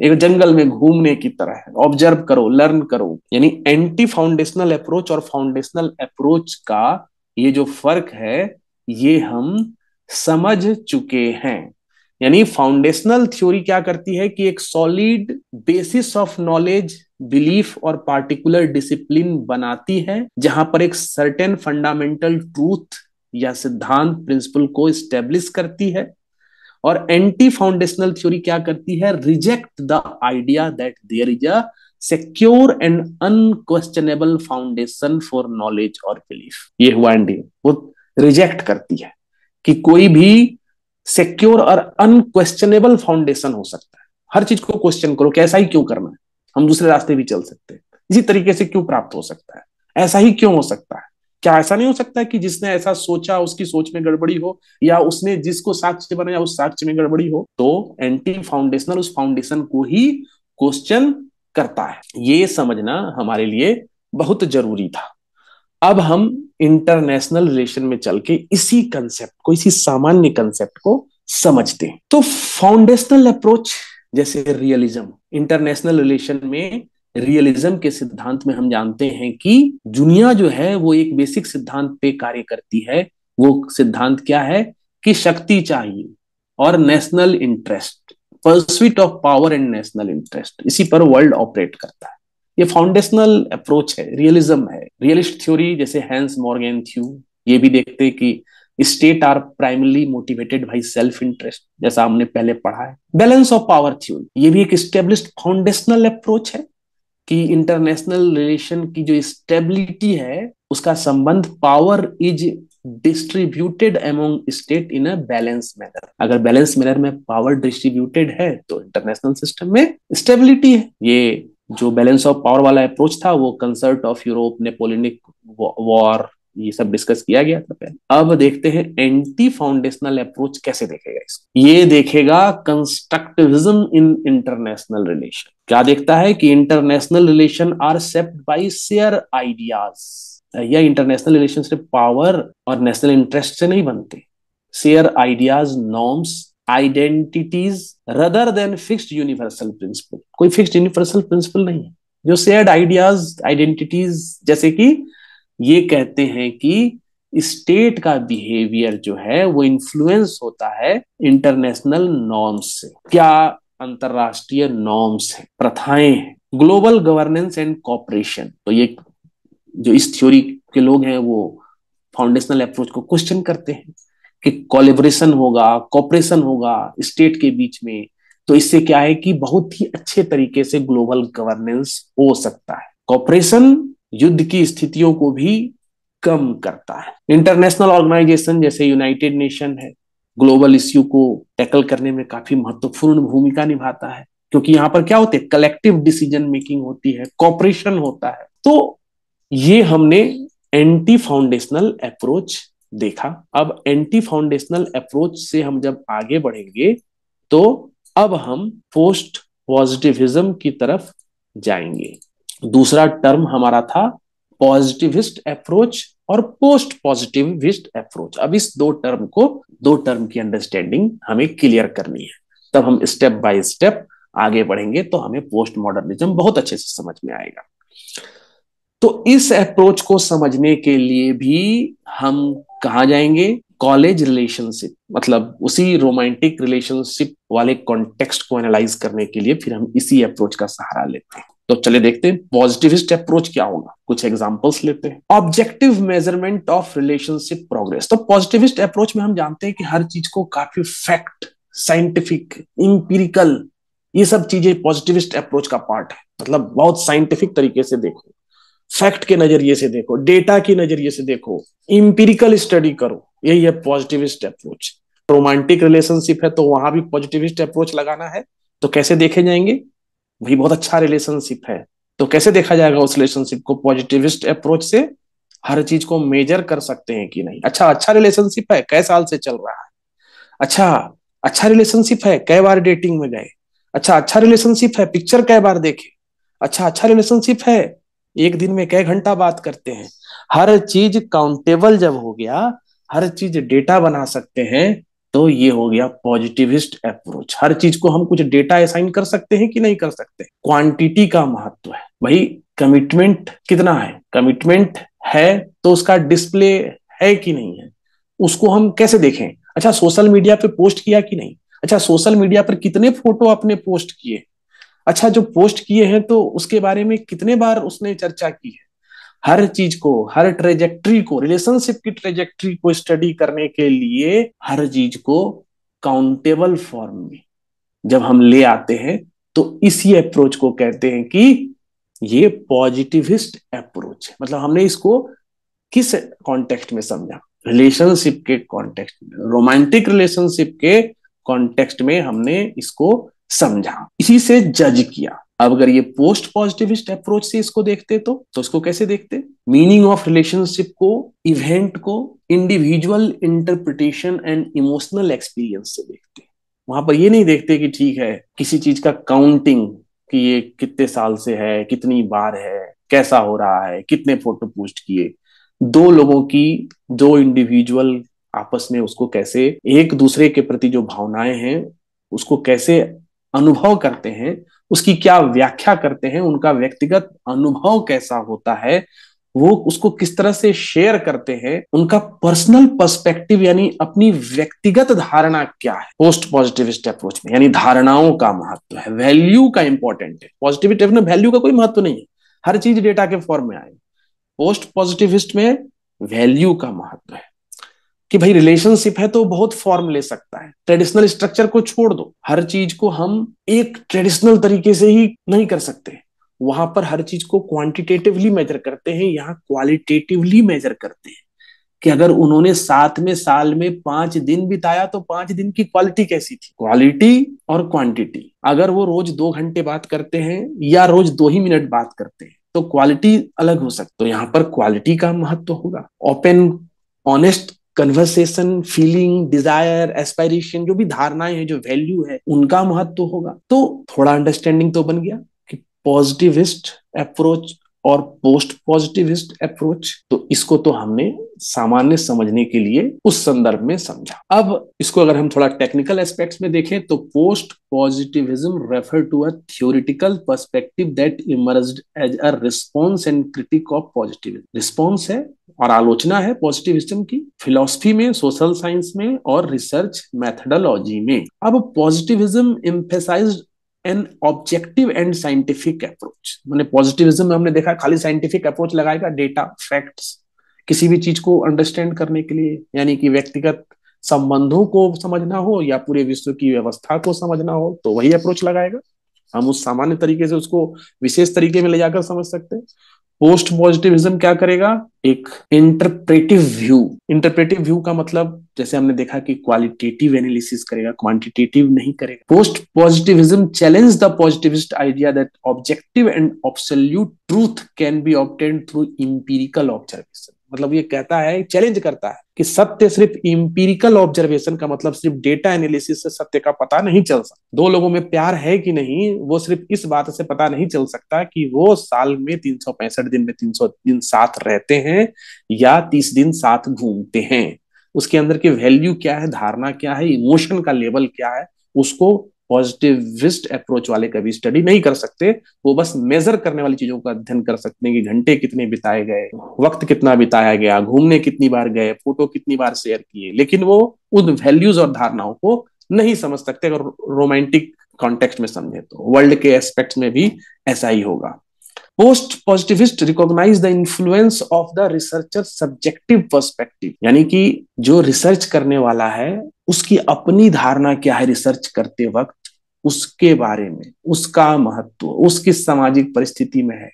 एक जंगल में घूमने की तरह है, ऑब्जर्व करो, लर्न करो। यानी एंटी फाउंडेशनल अप्रोच और फाउंडेशनल अप्रोच का ये जो फर्क है ये हम समझ चुके हैं। यानी फाउंडेशनल थ्योरी क्या करती है कि एक solid basis of knowledge, belief और पार्टिकुलर डिसिप्लिन बनाती है, जहां पर एक सर्टेन फंडामेंटल ट्रूथ या सिद्धांत, प्रिंसिपल को स्टेब्लिश करती है। और एंटी फाउंडेशनल थ्योरी क्या करती है, reject the idea that there is a secure and unquestionable foundation for knowledge और बिलीफ। ये हुआ एंटी, वो रिजेक्ट करती है कि कोई भी सिक्योर और अनक्वेश्चनेबल फाउंडेशन हो सकता है। हर चीज को क्वेश्चन करो कि ऐसा ही क्यों करना है, हम दूसरे रास्ते भी चल सकते हैं, इसी तरीके से क्यों प्राप्त हो सकता है, ऐसा ही क्यों हो सकता है, क्या ऐसा नहीं हो सकता है कि जिसने ऐसा सोचा उसकी सोच में गड़बड़ी हो, या उसने जिसको साक्ष्य बनाया उस साक्ष्य में गड़बड़ी हो। तो एंटी फाउंडेशनल उस फाउंडेशन को ही क्वेश्चन करता है। ये समझना हमारे लिए बहुत जरूरी था। अब हम इंटरनेशनल रिलेशन में चल के इसी कंसेप्ट को, इसी सामान्य कंसेप्ट को समझते हैं। तो फाउंडेशनल अप्रोच जैसे रियलिज्म, इंटरनेशनल रिलेशन में रियलिज्म के सिद्धांत में हम जानते हैं कि दुनिया जो है वो एक बेसिक सिद्धांत पे कार्य करती है। वो सिद्धांत क्या है कि शक्ति चाहिए और national interest, pursuit of power and national interest, इसी पर वर्ल्ड ऑपरेट करता है। ये फाउंडेशनल अप्रोच है, रियलिज्म है। रियलिस्ट थ्योरी जैसे हैंस मॉर्गेंथ्यू ये भी देखते हैं कि state are primarily motivated by self interest, जैसा हमने पहले पढ़ा है। बैलेंस ऑफ पावर थ्योरी ये भी एक स्टेब्लिश्ड फाउंडेशनल अप्रोच है कि इंटरनेशनल रिलेशन की जो स्टेबिलिटी है उसका संबंध power is distributed among state in a balance manner. अगर बैलेंस मैनर में पावर डिस्ट्रीब्यूटेड है तो इंटरनेशनल सिस्टम में स्टेबिलिटी है। ये जो बैलेंस ऑफ पावर वाला अप्रोच था वो concert of Europe, Napoleonic war, ये सब डिस्कस किया गया था पहले। अब देखते हैं एंटी फाउंडेशनल अप्रोच कैसे देखेगा इसको। ये देखेगा कंस्ट्रक्टिविज्म इन इंटरनेशनल रिलेशन। क्या देखता है कि international relation are shaped by share ideas. या इंटरनेशनल रिलेशन सिर्फ पावर और नेशनल इंटरेस्ट से नहीं बनते, share ideas, norms, identities rather than fixed universal principle. कोई फिक्स्ड यूनिवर्सल प्रिंसिपल नहीं है। जो शेयर्ड आइडियाज, आइडेंटिटीज, जैसे कि ये कहते हैं कि स्टेट का बिहेवियर जो है वो इन्फ्लुएंस होता है इंटरनेशनल नॉर्म्स से। क्या अंतरराष्ट्रीय नॉर्म्स है, प्रथाएं हैं, ग्लोबल गवर्नेंस एंड कॉपरेशन। तो ये जो इस थ्योरी के लोग हैं वो फाउंडेशनल अप्रोच को क्वेश्चन करते हैं कि कोलैबोरेशन होगा, कॉपरेशन होगा स्टेट के बीच में, तो इससे क्या है कि बहुत ही अच्छे तरीके से ग्लोबल गवर्नेंस हो सकता है। कॉपरेशन युद्ध की स्थितियों को भी कम करता है। इंटरनेशनल ऑर्गेनाइजेशन जैसे यूनाइटेड नेशन है, ग्लोबल इश्यू को टैकल करने में काफी महत्वपूर्ण भूमिका निभाता है, क्योंकि यहाँ पर क्या होते हैं, कलेक्टिव डिसीजन मेकिंग होती है, कॉपरेशन होता है। तो ये हमने एंटी फाउंडेशनल अप्रोच देखा। अब एंटी फाउंडेशनल अप्रोच से हम जब आगे बढ़ेंगे तो अब हम पोस्ट पॉजिटिविज्म की तरफ जाएंगे। दूसरा टर्म हमारा था पॉजिटिविस्ट अप्रोच और पोस्ट पॉजिटिविस्ट अप्रोच। अब इस दो टर्म की अंडरस्टैंडिंग हमें क्लियर करनी है, तब हम स्टेप बाय स्टेप आगे बढ़ेंगे तो हमें पोस्ट मॉडर्निज्म बहुत अच्छे से समझ में आएगा। तो इस अप्रोच को समझने के लिए भी हम कहाँ जाएंगे, कॉलेज रिलेशनशिप, मतलब उसी रोमांटिक रिलेशनशिप वाले कॉन्टेक्स्ट को एनालाइज करने के लिए फिर हम इसी अप्रोच का सहारा लेते हैं। तो चलिए देखते हैं पॉजिटिविस्ट अप्रोच क्या होगा, कुछ एग्जांपल्स लेते हैं। Objective measurement of relationship progress. तो पॉजिटिविस्ट अप्रोच में हम जानते हैं कि हर चीज को काफी फैक्ट, साइंटिफिक, इंपिरिकल, ये सब चीजें पॉजिटिविस्ट अप्रोच का पार्ट है। मतलब बहुत साइंटिफिक तरीके से देखो, फैक्ट के नजरिए से देखो, डेटा के नजरिए से देखो, इंपिरिकल स्टडी करो, यही है पॉजिटिविस्ट अप्रोच। रोमांटिक रिलेशनशिप है तो वहां भी पॉजिटिविस्ट अप्रोच लगाना है, तो कैसे देखे जाएंगे? वही बहुत अच्छा रिलेशनशिप है, तो कैसे देखा जाएगा उस रिलेशनशिप को? पॉजिटिविस्ट अप्रोच से हर चीज को मेजर कर सकते हैं कि नहीं। अच्छा, अच्छा रिलेशनशिप है, कै साल से चल रहा है? अच्छा, अच्छा रिलेशनशिप है, कै बार डेटिंग में गए? अच्छा, अच्छा रिलेशनशिप है, पिक्चर कै बार देखे? अच्छा, अच्छा रिलेशनशिप है, एक दिन में कै घंटा बात करते हैं? हर चीज काउंटेबल जब हो गया, हर चीज डेटा बना सकते हैं, तो ये हो गया पॉजिटिविस्ट अप्रोच। हर चीज को हम कुछ डेटा असाइन कर सकते हैं कि नहीं कर सकते? क्वांटिटी का महत्व है भाई। कमिटमेंट कितना है? कमिटमेंट है तो उसका डिस्प्ले है कि नहीं है, उसको हम कैसे देखें? अच्छा, सोशल मीडिया पे पोस्ट किया कि नहीं? अच्छा, सोशल मीडिया पर कितने फोटो आपने पोस्ट किए? अच्छा, जो पोस्ट किए हैं तो उसके बारे में कितने बार उसने चर्चा की है? हर चीज को, हर ट्रेजेक्ट्री को, रिलेशनशिप की ट्रेजेक्ट्री को स्टडी करने के लिए हर चीज को काउंटेबल फॉर्म में जब हम ले आते हैं, तो इसी अप्रोच को कहते हैं कि ये पॉजिटिविस्ट अप्रोच है। मतलब हमने इसको किस कॉन्टेक्स्ट में समझा? रिलेशनशिप के कॉन्टेक्स्ट में, रोमांटिक रिलेशनशिप के कॉन्टेक्स्ट में हमने इसको समझा, इसी से जज किया। अब अगर ये पोस्ट पॉजिटिविस्ट अप्रोच से इसको देखते तो इसको कैसे देखते? मीनिंग ऑफ रिलेशनशिप को, इवेंट को individual interpretation and emotional experience से देखते। वहां पर ये नहीं देखते कि ठीक है किसी चीज का काउंटिंग, कि ये कितने साल से है, कितनी बार है, कैसा हो रहा है, कितने फोटो पोस्ट किए। दो लोगों की, दो इंडिविजुअल आपस में उसको कैसे, एक दूसरे के प्रति जो भावनाएं हैं उसको कैसे अनुभव करते हैं, उसकी क्या व्याख्या करते हैं, उनका व्यक्तिगत अनुभव कैसा होता है, वो उसको किस तरह से शेयर करते हैं, उनका पर्सनल पर्सपेक्टिव यानी अपनी व्यक्तिगत धारणा क्या है। पोस्ट पॉजिटिविस्ट अप्रोच में यानी धारणाओं का महत्व है, वैल्यू का इंपॉर्टेंट है। पॉजिटिविटी में वैल्यू का कोई महत्व नहीं है, हर चीज डेटा के फॉर्म में आए। पोस्ट पॉजिटिविस्ट में वैल्यू का महत्व है कि भाई रिलेशनशिप है तो बहुत फॉर्म ले सकता है, ट्रेडिशनल स्ट्रक्चर को छोड़ दो, हर चीज को हम एक ट्रेडिशनल तरीके से ही नहीं कर सकते। वहां पर हर चीज को क्वांटिटेटिवली मेजर करते हैं, यहाँ क्वालिटेटिवली मेजर करते हैं कि अगर उन्होंने साथ में साल में 5 दिन बिताया तो 5 दिन की क्वालिटी कैसी थी। क्वालिटी और क्वांटिटी, अगर वो रोज 2 घंटे बात करते हैं या रोज 2 ही मिनट बात करते हैं तो क्वालिटी अलग हो सकती। तो यहाँ पर क्वालिटी का महत्व होगा। Open honest conversation, feeling, desire, aspiration, जो भी धारणाएं हैं, जो वैल्यू है, उनका महत्व होगा। तो थोड़ा अंडरस्टैंडिंग तो बन गया कि पॉजिटिविस्ट अप्रोच और पोस्ट पॉजिटिविस्ट अप्रोच। तो इसको तो हमने सामान्य समझने के लिए उस संदर्भ में समझा। अब इसको अगर हम थोड़ा टेक्निकल एस्पेक्ट्स में देखें तो post positivism refer to a theoretical perspective that emerged as a response and critique of positivism. Response है और आलोचना है पॉजिटिविज्म की, फिलॉसफी में, सोशल साइंस में और रिसर्च मेथडोलॉजी में। अब positivism emphasised an objective and scientific approach. मैंने पॉजिटिविज्म में हमने देखा खाली साइंटिफिक अप्रोच लगाएगा, डेटा, फैक्ट्स, किसी भी चीज को अंडरस्टैंड करने के लिए, यानी कि व्यक्तिगत संबंधों को समझना हो या पूरे विश्व की व्यवस्था को समझना हो तो वही अप्रोच लगाएगा। हम उस सामान्य तरीके से उसको विशेष तरीके में ले जाकर समझ सकते हैं। पोस्ट पॉजिटिविज्म क्या करेगा? एक इंटरप्रेटिव व्यू। इंटरप्रेटिव व्यू का मतलब जैसे हमने देखा कि क्वालिटेटिव एनालिसिस करेगा, क्वांटिटेटिव नहीं करेगा। Post positivism challenge the positivist idea that objective and absolute truth can be obtained through empirical observation. मतलब ये कहता है, चैलेंज करता है कि सत्य सिर्फ इंपीरिकल ऑब्जर्वेशन का मतलब सिर्फ डेटा एनालिसिस से सत्य का पता नहीं चल सकता। दो लोगों में प्यार है कि नहीं वो सिर्फ इस बात से पता नहीं चल सकता कि वो साल में 365 दिन में 300 दिन साथ रहते हैं या 30 दिन साथ घूमते हैं। उसके अंदर की वैल्यू क्या है, धारणा क्या है, इमोशन का लेवल क्या है, उसको पॉजिटिविस्ट अप्रोच वाले कभी स्टडी नहीं कर सकते। वो बस मेजर करने वाली चीजों का अध्ययन कर सकते हैं कि घंटे कितने बिताए गए, वक्त कितना बिताया गया, घूमने कितनी बार गए, फोटो कितनी बार शेयर किए, लेकिन वो उन वैल्यूज और धारणाओं को नहीं समझ सकते। अगर रोमांटिक कॉन्टेक्स्ट में समझे तो वर्ल्ड के एस्पेक्ट्स में भी ऐसा ही होगा। Post positivist recognize the influence of the researcher subjective perspective, यानी कि जो रिसर्च करने वाला है उसकी अपनी धारणा क्या है रिसर्च करते वक्त, उसके बारे में, उसका महत्व, उसकी सामाजिक परिस्थिति में है,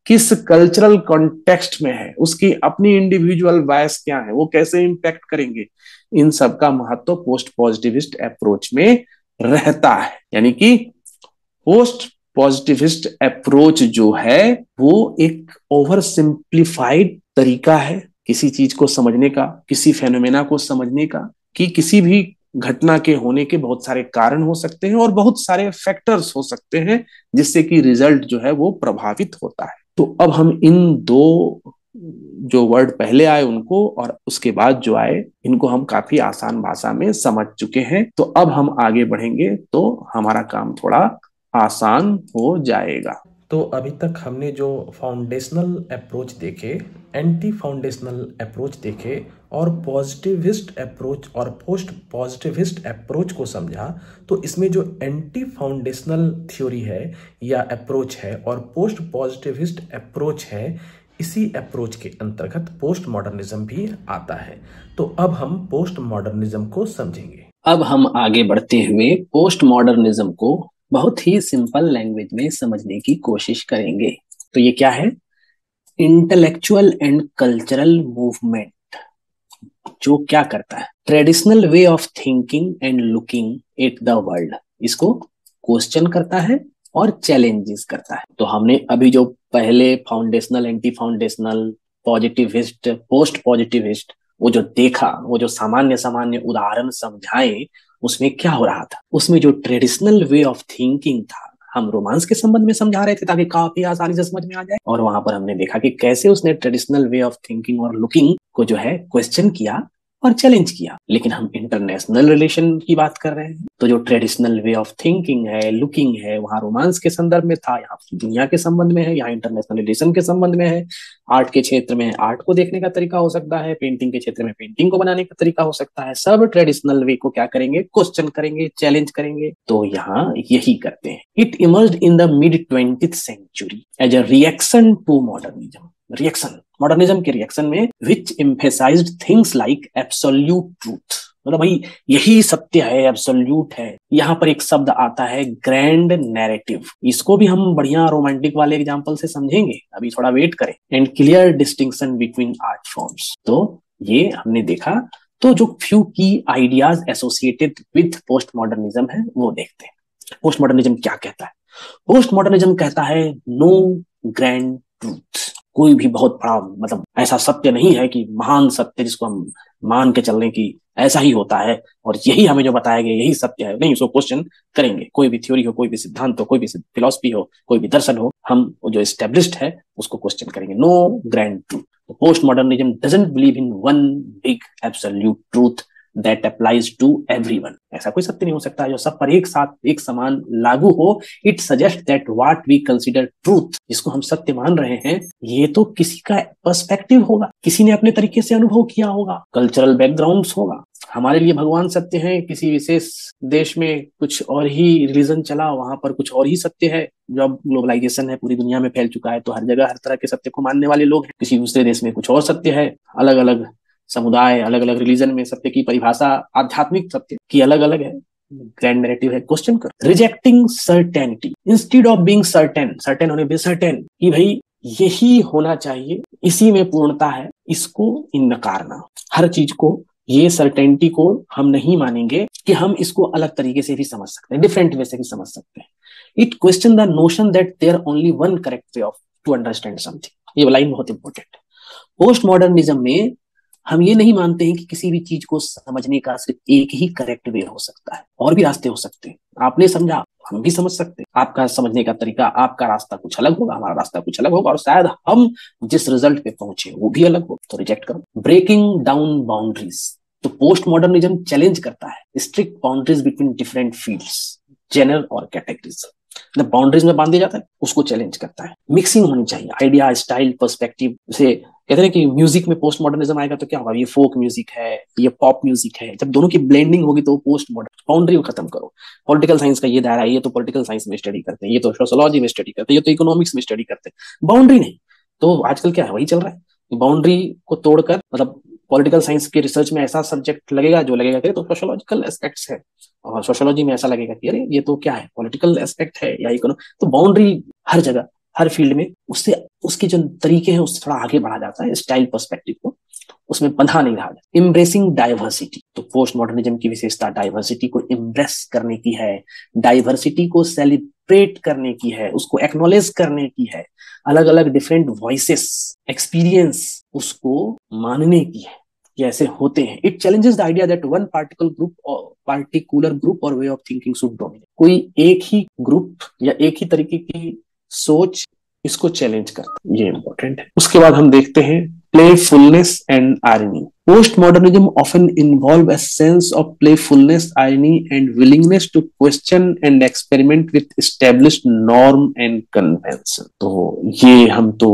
किस कल्चरल कॉन्टेक्स्ट में है, उसकी अपनी इंडिविजुअल बायस क्या है, वो कैसे इंपैक्ट करेंगे, इन सब का महत्व पोस्ट पॉजिटिविस्ट अप्रोच में रहता है। यानी कि पोस्ट पॉजिटिविस्ट अप्रोच जो है वो एक ओवर सिंप्लीफाइड तरीका है किसी चीज को समझने का, किसी फेनोमेना को समझने का, कि किसी भी घटना के होने के बहुत सारे कारण हो सकते हैं और बहुत सारे फैक्टर्स हो सकते हैं जिससे कि रिजल्ट जो है वो प्रभावित होता है। तो अब हम इन दो जो वर्ड पहले आए उनको और उसके बाद जो आए इनको हम काफी आसान भाषा में समझ चुके हैं। तो अब हम आगे बढ़ेंगे तो हमारा काम थोड़ा आसान हो जाएगा। तो अभी तक हमने जो फाउंडेशनल अप्रोच देखे, एंटी फाउंडेशनल अप्रोच देखे और पॉजिटिविस्ट अप्रोच और पोस्ट पॉजिटिविस्ट अप्रोच को समझा, तो इसमें जो एंटी फाउंडेशनल थ्योरी है या अप्रोच है और पोस्ट पॉजिटिविस्ट अप्रोच है, इसी अप्रोच के अंतर्गत पोस्ट मॉडर्निज्म भी आता है। तो अब हम पोस्ट मॉडर्निज्म को समझेंगे। अब हम आगे बढ़ते हुए पोस्ट मॉडर्निज्म को बहुत ही सिंपल लैंग्वेज में समझने की कोशिश करेंगे। तो ये क्या है? इंटेलेक्चुअल एंड कल्चरल मूवमेंट जो क्या करता है, traditional way of thinking and looking at the world, इसको क्वेश्चन करता है और चैलेंजेस करता है। तो हमने अभी जो पहले foundational, anti foundational, positivist, post positivist वो जो देखा, वो जो सामान्य सामान्य उदाहरण समझाए, उसमें क्या हो रहा था, उसमें जो ट्रेडिशनल वे ऑफ थिंकिंग था हम रोमांस के संबंध में समझा रहे थे ताकि काफी आसानी से समझ में आ जाए। और वहां पर हमने देखा कि कैसे उसने ट्रेडिशनल वे ऑफ थिंकिंग और लुकिंग को जो है क्वेश्चन किया और चैलेंज किया। लेकिन हम इंटरनेशनल रिलेशन की बात कर रहे हैं, तो जो ट्रेडिशनल वे ऑफ थिंकिंग है, लुकिंग है, वहां रोमांस के संदर्भ में था, यहाँ दुनिया के संबंध में है, यहाँ इंटरनेशनल रिलेशन के संबंध में है। आर्ट के क्षेत्र में आर्ट को देखने का तरीका हो सकता है, पेंटिंग के क्षेत्र में पेंटिंग को बनाने का तरीका हो सकता है। सब ट्रेडिशनल वे को क्या करेंगे, क्वेश्चन करेंगे, चैलेंज करेंगे। तो यहाँ यही करते हैं। It emerged in the mid 20th century as a reaction to modernism. Reaction, modernism के रिएक्शन में, which emphasised things like absolute truth, मतलब भाई यही सत्य है, एब्सोल्यूट है। यहाँ पर एक शब्द आता है ग्रैंड नैरेटिव, इसको भी हम बढ़िया रोमांटिक वाले एग्जांपल से समझेंगे, अभी थोड़ा वेट करें। And clear distinction between art forms, तो ये हमने देखा। तो जो फ्यू की ideas associated with post modernism है वो देखते हैं। पोस्ट मॉडर्निज्म क्या कहता है? पोस्ट मॉडर्निज्म कहता है नो ग्रैंड ट्रूथ, कोई भी बहुत बड़ा मतलब ऐसा सत्य नहीं है कि महान सत्य जिसको हम मान के चलने की ऐसा ही होता है और यही हमें जो बताया गया यही सत्य है, नहीं, उसको क्वेश्चन करेंगे। कोई भी थ्योरी हो, कोई भी सिद्धांत हो, कोई भी फिलॉसफी हो, कोई भी दर्शन हो, हम जो एस्टेब्लिश्ड है उसको क्वेश्चन करेंगे। No grand truth. Post modernism doesn't believe in one big absolute truth that applies to everyone, ऐसा कोई सत्य नहीं हो सकता जो सब पर एक साथ एक समान लागू हो। It suggest that what we consider truth, जिसको हम सत्य मान रहे हैं, ये तो किसी का पर्सपेक्टिव होगा, किसी ने अपने तरीके से अनुभव किया होगा, कल्चरल बैकग्राउंड्स होगा। हमारे लिए भगवान सत्य है, किसी विशेष देश में कुछ और ही रिलीजन चला, वहां पर कुछ और ही सत्य है। जब ग्लोबलाइजेशन है, पूरी दुनिया में फैल चुका है, तो हर जगह हर तरह के सत्य को मानने वाले लोग हैं। किसी दूसरे देश में कुछ और सत्य है, अलग अलग समुदाय, अलग अलग रिलीजन में सत्य की परिभाषा, आध्यात्मिक सत्य की अलग अलग है। ग्रैंड नैरेटिव है, क्वेश्चन कर। Rejecting certainty instead of being certain, certain होने पे सर्टेन कि भाई यही होना चाहिए, इसी में पूर्णता है, इसको नकारना। हर चीज को, ये सर्टेनिटी को हम नहीं मानेंगे कि हम इसको अलग तरीके से भी समझ सकते हैं, डिफरेंट वे से भी समझ सकते हैं। It question the notion that there only one correct way of to understand something. ये लाइन बहुत इंपॉर्टेंट है। पोस्ट मॉडर्निज्म में हम ये नहीं मानते हैं कि किसी भी चीज को समझने का सिर्फ एक ही करेक्ट वे हो सकता है, और भी रास्ते हो सकते हैं। आपने समझा, हम भी समझ सकते हैं। आपका समझने का तरीका, आपका रास्ता कुछ अलग होगा, हमारा रास्ता कुछ अलग होगा, और शायद हम जिस रिजल्ट पे पहुंचे वो भी अलग हो, तो रिजेक्ट करो। ब्रेकिंग डाउन बाउंड्रीज, तो पोस्ट मॉडर्निज्म चैलेंज करता है strict boundaries between different fields, genre और कैटेगरीज। मतलब बाउंड्रीज में बांध दिया जाता है, उसको चैलेंज करता है। मिक्सिंग होनी चाहिए, आइडिया, स्टाइल, पर्सपेक्टिव। जैसे कहते हैं कि म्यूजिक में पोस्ट मॉडर्निज्म आएगा तो क्या होगा, ये फोक म्यूजिक है, ये पॉप म्यूजिक है, जब दोनों की ब्लेंडिंग होगी तो पोस्ट मॉडर्न। बाउंड्री को खत्म करो। पॉलिटिकल साइंस का ये दायरा है, ये तो पॉलिटिकल साइंस में स्टडी करते हैं, ये तो सोशियोलॉजी में स्टडी करते हैं, ये तो इकोनॉमिक्स में स्टडी करते हैं, बाउंड्री नहीं। तो आजकल क्या है, वही चल रहा है, बाउंड्री को तोड़कर, मतलब पॉलिटिकल साइंस के रिसर्च में ऐसा सब्जेक्ट लगेगा जो लगेगा कि तो सोशियोलॉजिकल एस्पेक्ट्स है, और सोशियोलॉजी में ऐसा लगेगा कि अरे ये तो क्या है, पॉलिटिकल एस्पेक्ट है या इकोनॉमिक। तो बाउंड्री हर जगह, हर फील्ड में, उससे उसके जो तरीके हैं उससे थोड़ा आगे बढ़ा जाता है, स्टाइल पर्सपेक्टिव को उसमें बंधा नहीं रहा। इम्ब्रेसिंग डाइवर्सिटी, तो पोस्ट मॉडर्निज्म की विशेषता डाइवर्सिटी को इम्ब्रेस करने की है, डाइवर्सिटी को सेलिब्रेट करने की है, उसको एक्नॉलेज करने की है, अलग अलग डिफरेंट वॉइसेस, एक्सपीरियंस उसको मानने की है कि ऐसे होते हैं। It challenges the idea that one particular group और way of thinking should dominate. कोई एक ही ग्रुप या एक ही तरीके की सोच इसको चैलेंज करता है, ये इंपॉर्टेंट है। उसके बाद हम देखते हैं playfulness and irony. Postmodernism often involve a sense of playfulness, irony, and willingness to question and experiment with established norm and convention. तो ये हम तो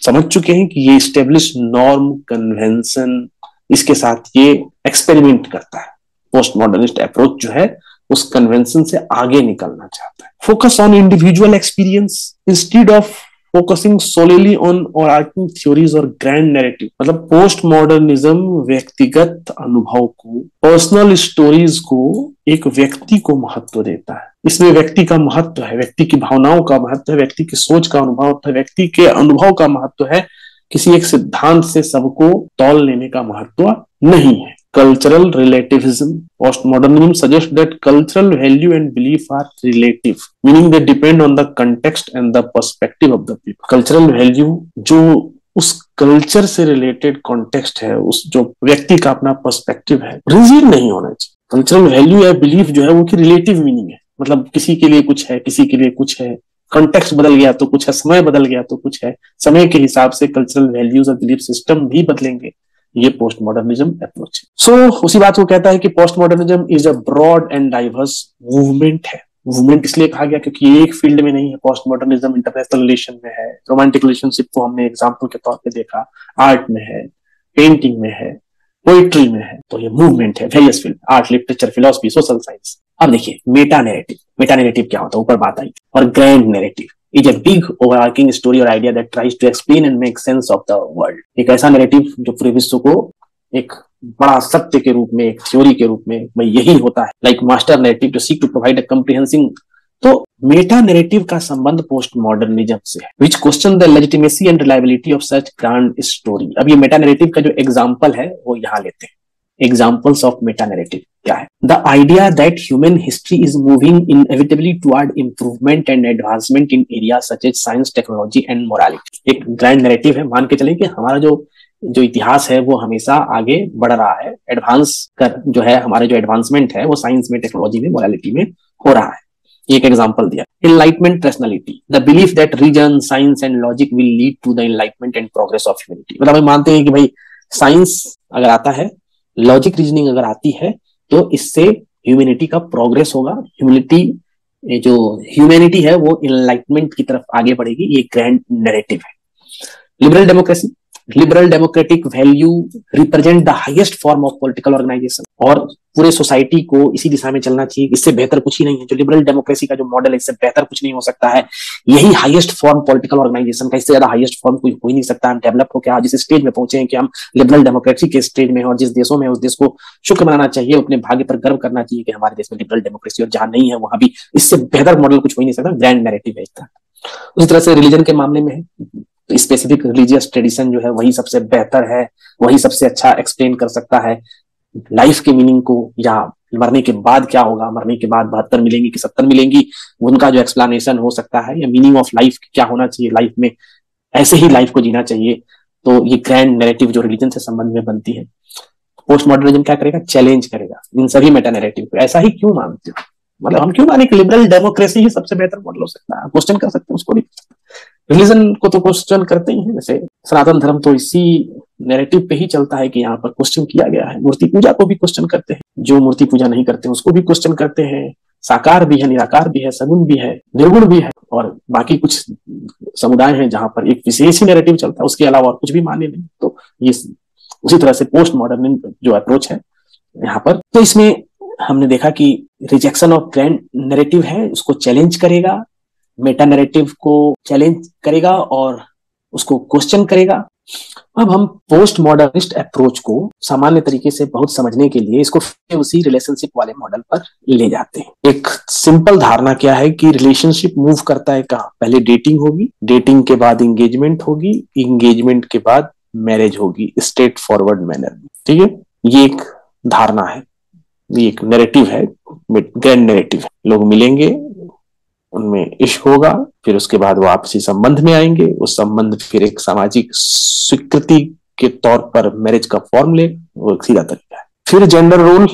समझ चुके हैं कि ये established norm, convention, इसके साथ ये एक्सपेरिमेंट करता है। पोस्ट मॉडर्निस्ट अप्रोच जो है उस कन्वेंशन से आगे निकलना चाहता है। Focus on individual experience instead of focusing सोलेली on overarching theories और ग्रैंड नैरेटिव। मतलब पोस्ट मॉडर्निज्म व्यक्तिगत अनुभव को, पर्सनल स्टोरीज को, एक व्यक्ति को महत्व देता है। इसमें व्यक्ति का महत्व है, व्यक्ति की भावनाओं का महत्व है, व्यक्ति की सोच का अनुभव है, व्यक्ति के अनुभव का महत्व है। किसी एक सिद्धांत से सबको तौल लेने का महत्व नहीं है। Cultural relativism. Postmodernism suggests that cultural value and belief are relative, meaning they depend on the context and the perspective of the people. Cultural value जो उस कल्चर से रिलेटेड कॉन्टेक्स्ट है, उस जो व्यक्ति का अपना पर्सपेक्टिव है, रिजिड नहीं होना चाहिए। कल्चरल वैल्यू या बिलीफ जो है वो की रिलेटिव मीनिंग है, मतलब किसी के लिए कुछ है, किसी के लिए कुछ है, कॉन्टेक्स्ट बदल गया तो कुछ है, समय बदल गया तो कुछ है, समय के हिसाब से कल्चरल वैल्यूज और बिलीफ सिस्टम भी बदलेंगे। ये पोस्ट मॉडर्निज्म अप्रोच है। सो उसी बात को कहता है कि post modernism is a broad and diverse movement है। मूवमेंट इसलिए कहा गया क्योंकि एक फील्ड में नहीं है। पोस्ट मॉडर्निज्म इंटरनेशनल रिलेशन में है, रोमांटिक रिलेशनशिप को हमने एग्जाम्पल के तौर पे देखा, आर्ट में है, पेंटिंग में है, पोइट्री में है। तो ये मूवमेंट है, various field, art, literature, philosophy, social science. अब देखिए मेटा नैरेटिव। मेटा नैरेटिव क्या होता है, ऊपर बात आई। और grand narrative is a big overarching story or idea that tries to explain and make sense of the world. एक ऐसा नैरेटिव जो पूरे विश्व को एक बड़ा सत्य के रूप में, एक थ्योरी के रूप में, भाई यही होता है। लाइक मास्टर नैरेटिव जो सीक टू प्रोवाइड अ कम्प्रिहेंसिंग। तो मेटा नैरेटिव का संबंध पोस्ट मॉडर्निज्म से है, which question the legitimacy and reliability of such grand story. अब ये मेटा नैरेटिव का जो एग्जाम्पल है वो यहाँ लेते हैं। Examples of meta narrative क्या है? The idea that human history is moving inevitably toward improvement and advancement in areas such as science, technology and morality. एक grand narrative है, मान के चलें कि हमारा जो इतिहास है वो हमेशा आगे बढ़ रहा है, एडवांस कर जो है, हमारे जो एडवांसमेंट है वो साइंस में, टेक्नोलॉजी में, मोरालिटी में हो रहा है। एक एग्जांपल दिया, enlightenment rationality, the belief that reason, science and logic will lead to the enlightenment and progress of humanity. मतलब हम मानते हैं कि भाई साइंस अगर आता है, लॉजिक रीजनिंग अगर आती है तो इससे ह्यूमैनिटी का प्रोग्रेस होगा, ह्यूमैनिटी है वो इनलाइटमेंट की तरफ आगे बढ़ेगी। ये ग्रैंड नैरेटिव है। Liberal democracy, liberal democratic value represent the highest form of political organization. और पूरे सोसाइटी को इसी दिशा में चलना चाहिए, इससे बेहतर कुछ ही नहीं है। जो लिबरल डेमोक्रेसी का जो मॉडल है, इससे बेहतर कुछ नहीं हो सकता है। यही हाईएस्ट फॉर्म पॉलिटिकल ऑर्गेनाइजेशन का, इससे ज्यादा हाईएस्ट फॉर्म कोई हो ही नहीं सकता। हम डेवलप होकर आज जिस स्टेज में पहुंचे हैं कि हम लिबरल डेमोक्रेसी के स्टेज में हैं, और जिस देशों में उस देश को शुक्र मनाना चाहिए, अपने भाग्य पर गर्व करना चाहिए कि हमारे देश में लिबरल डेमोक्रेसी, और जहां नहीं है वहां भी इससे बेहतर मॉडल कुछ हो ही नहीं सकता। ग्रैंड नैरेटिव है इसका। उसी तरह से रिलीजन के मामले में है, स्पेसिफिक रिलीजियस ट्रेडिशन जो है वही सबसे बेहतर है, वही सबसे अच्छा एक्सप्लेन कर सकता है लाइफ के मीनिंग को, या मरने के बाद क्या होगा, मरने के बाद 72 मिलेंगी कि 70 मिलेंगी, उनका जो एक्सप्लेनेशन हो सकता है, या मीनिंग ऑफ लाइफ क्या होना चाहिए लाइफ में, ऐसे ही लाइफ को जीना चाहिए। तो ये ग्रैंड नैरेटिव जो रिलीजन से संबंध में बनती है, पोस्ट मॉडर्निज्म क्या करेगा, चैलेंज करेगा इन सभी मेटा नैरेटिव को। ऐसा ही क्यों मानते हो, मतलब हम क्यों माने कि लिबरल डेमोक्रेसी ही सबसे बेहतर मॉडल हो सकता है? क्वेश्चन कर सकते हैं उसको भी। रिलीजन को तो क्वेश्चन करते ही हैं, जैसे सनातन धर्म तो इसी नैरेटिव पे ही चलता है कि यहाँ पर क्वेश्चन किया गया है। मूर्ति पूजा को भी क्वेश्चन करते हैं, जो मूर्ति पूजा नहीं करते हैं उसको भी क्वेश्चन करते हैं। साकार भी है, निराकार भी है, सगुण भी है, निर्गुण भी है, और बाकी कुछ समुदाय हैं जहां पर एक विशेष ही नैरेटिव चलता है, उसके अलावा और कुछ भी माने नहीं। तो ये उसी तरह से पोस्ट मॉडर्न जो अप्रोच है यहाँ पर, तो इसमें हमने देखा कि रिजेक्शन ऑफ ग्रैंड नैरेटिव है, उसको चैलेंज करेगा, मेटा नैरेटिव को चैलेंज करेगा और उसको क्वेश्चन करेगा। अब हम पोस्ट मॉडर्निस्ट अप्रोच को सामान्य तरीके से बहुत समझने के लिए इसको उसी रिलेशनशिप वाले मॉडल पर ले जाते हैं। एक सिंपल धारणा क्या है कि रिलेशनशिप मूव करता है कहाँ, पहले डेटिंग होगी, डेटिंग के बाद इंगेजमेंट होगी, इंगेजमेंट के बाद मैरिज होगी स्ट्रेट फॉरवर्ड मैनर में। ठीक है, ये एक धारणा है, ये एक नैरेटिव है, ग्रैंड नैरेटिव है। लोग मिलेंगे, उनमें इश्क होगा, फिर उसके बाद वो आपसी संबंध में आएंगे, उस संबंध फिर एक सामाजिक स्वीकृति के तौर पर मैरिज का फॉर्म ले, वो एक सीधा तरीका है। फिर जेंडर रोल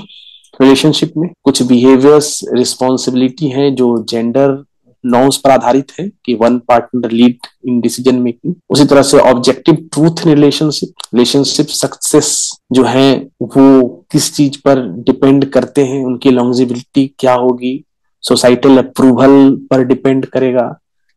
रिलेशनशिप में कुछ बिहेवियर्स रिस्पॉन्सिबिलिटी हैं जो जेंडर नॉर्म्स पर आधारित है कि one partner lead in decision making. उसी तरह से ऑब्जेक्टिव ट्रूथ रिलेशनशिप सक्सेस जो है वो किस चीज पर डिपेंड करते हैं, उनकी लॉन्जिबिलिटी क्या होगी, सोसाइटल अप्रूवल पर डिपेंड करेगा।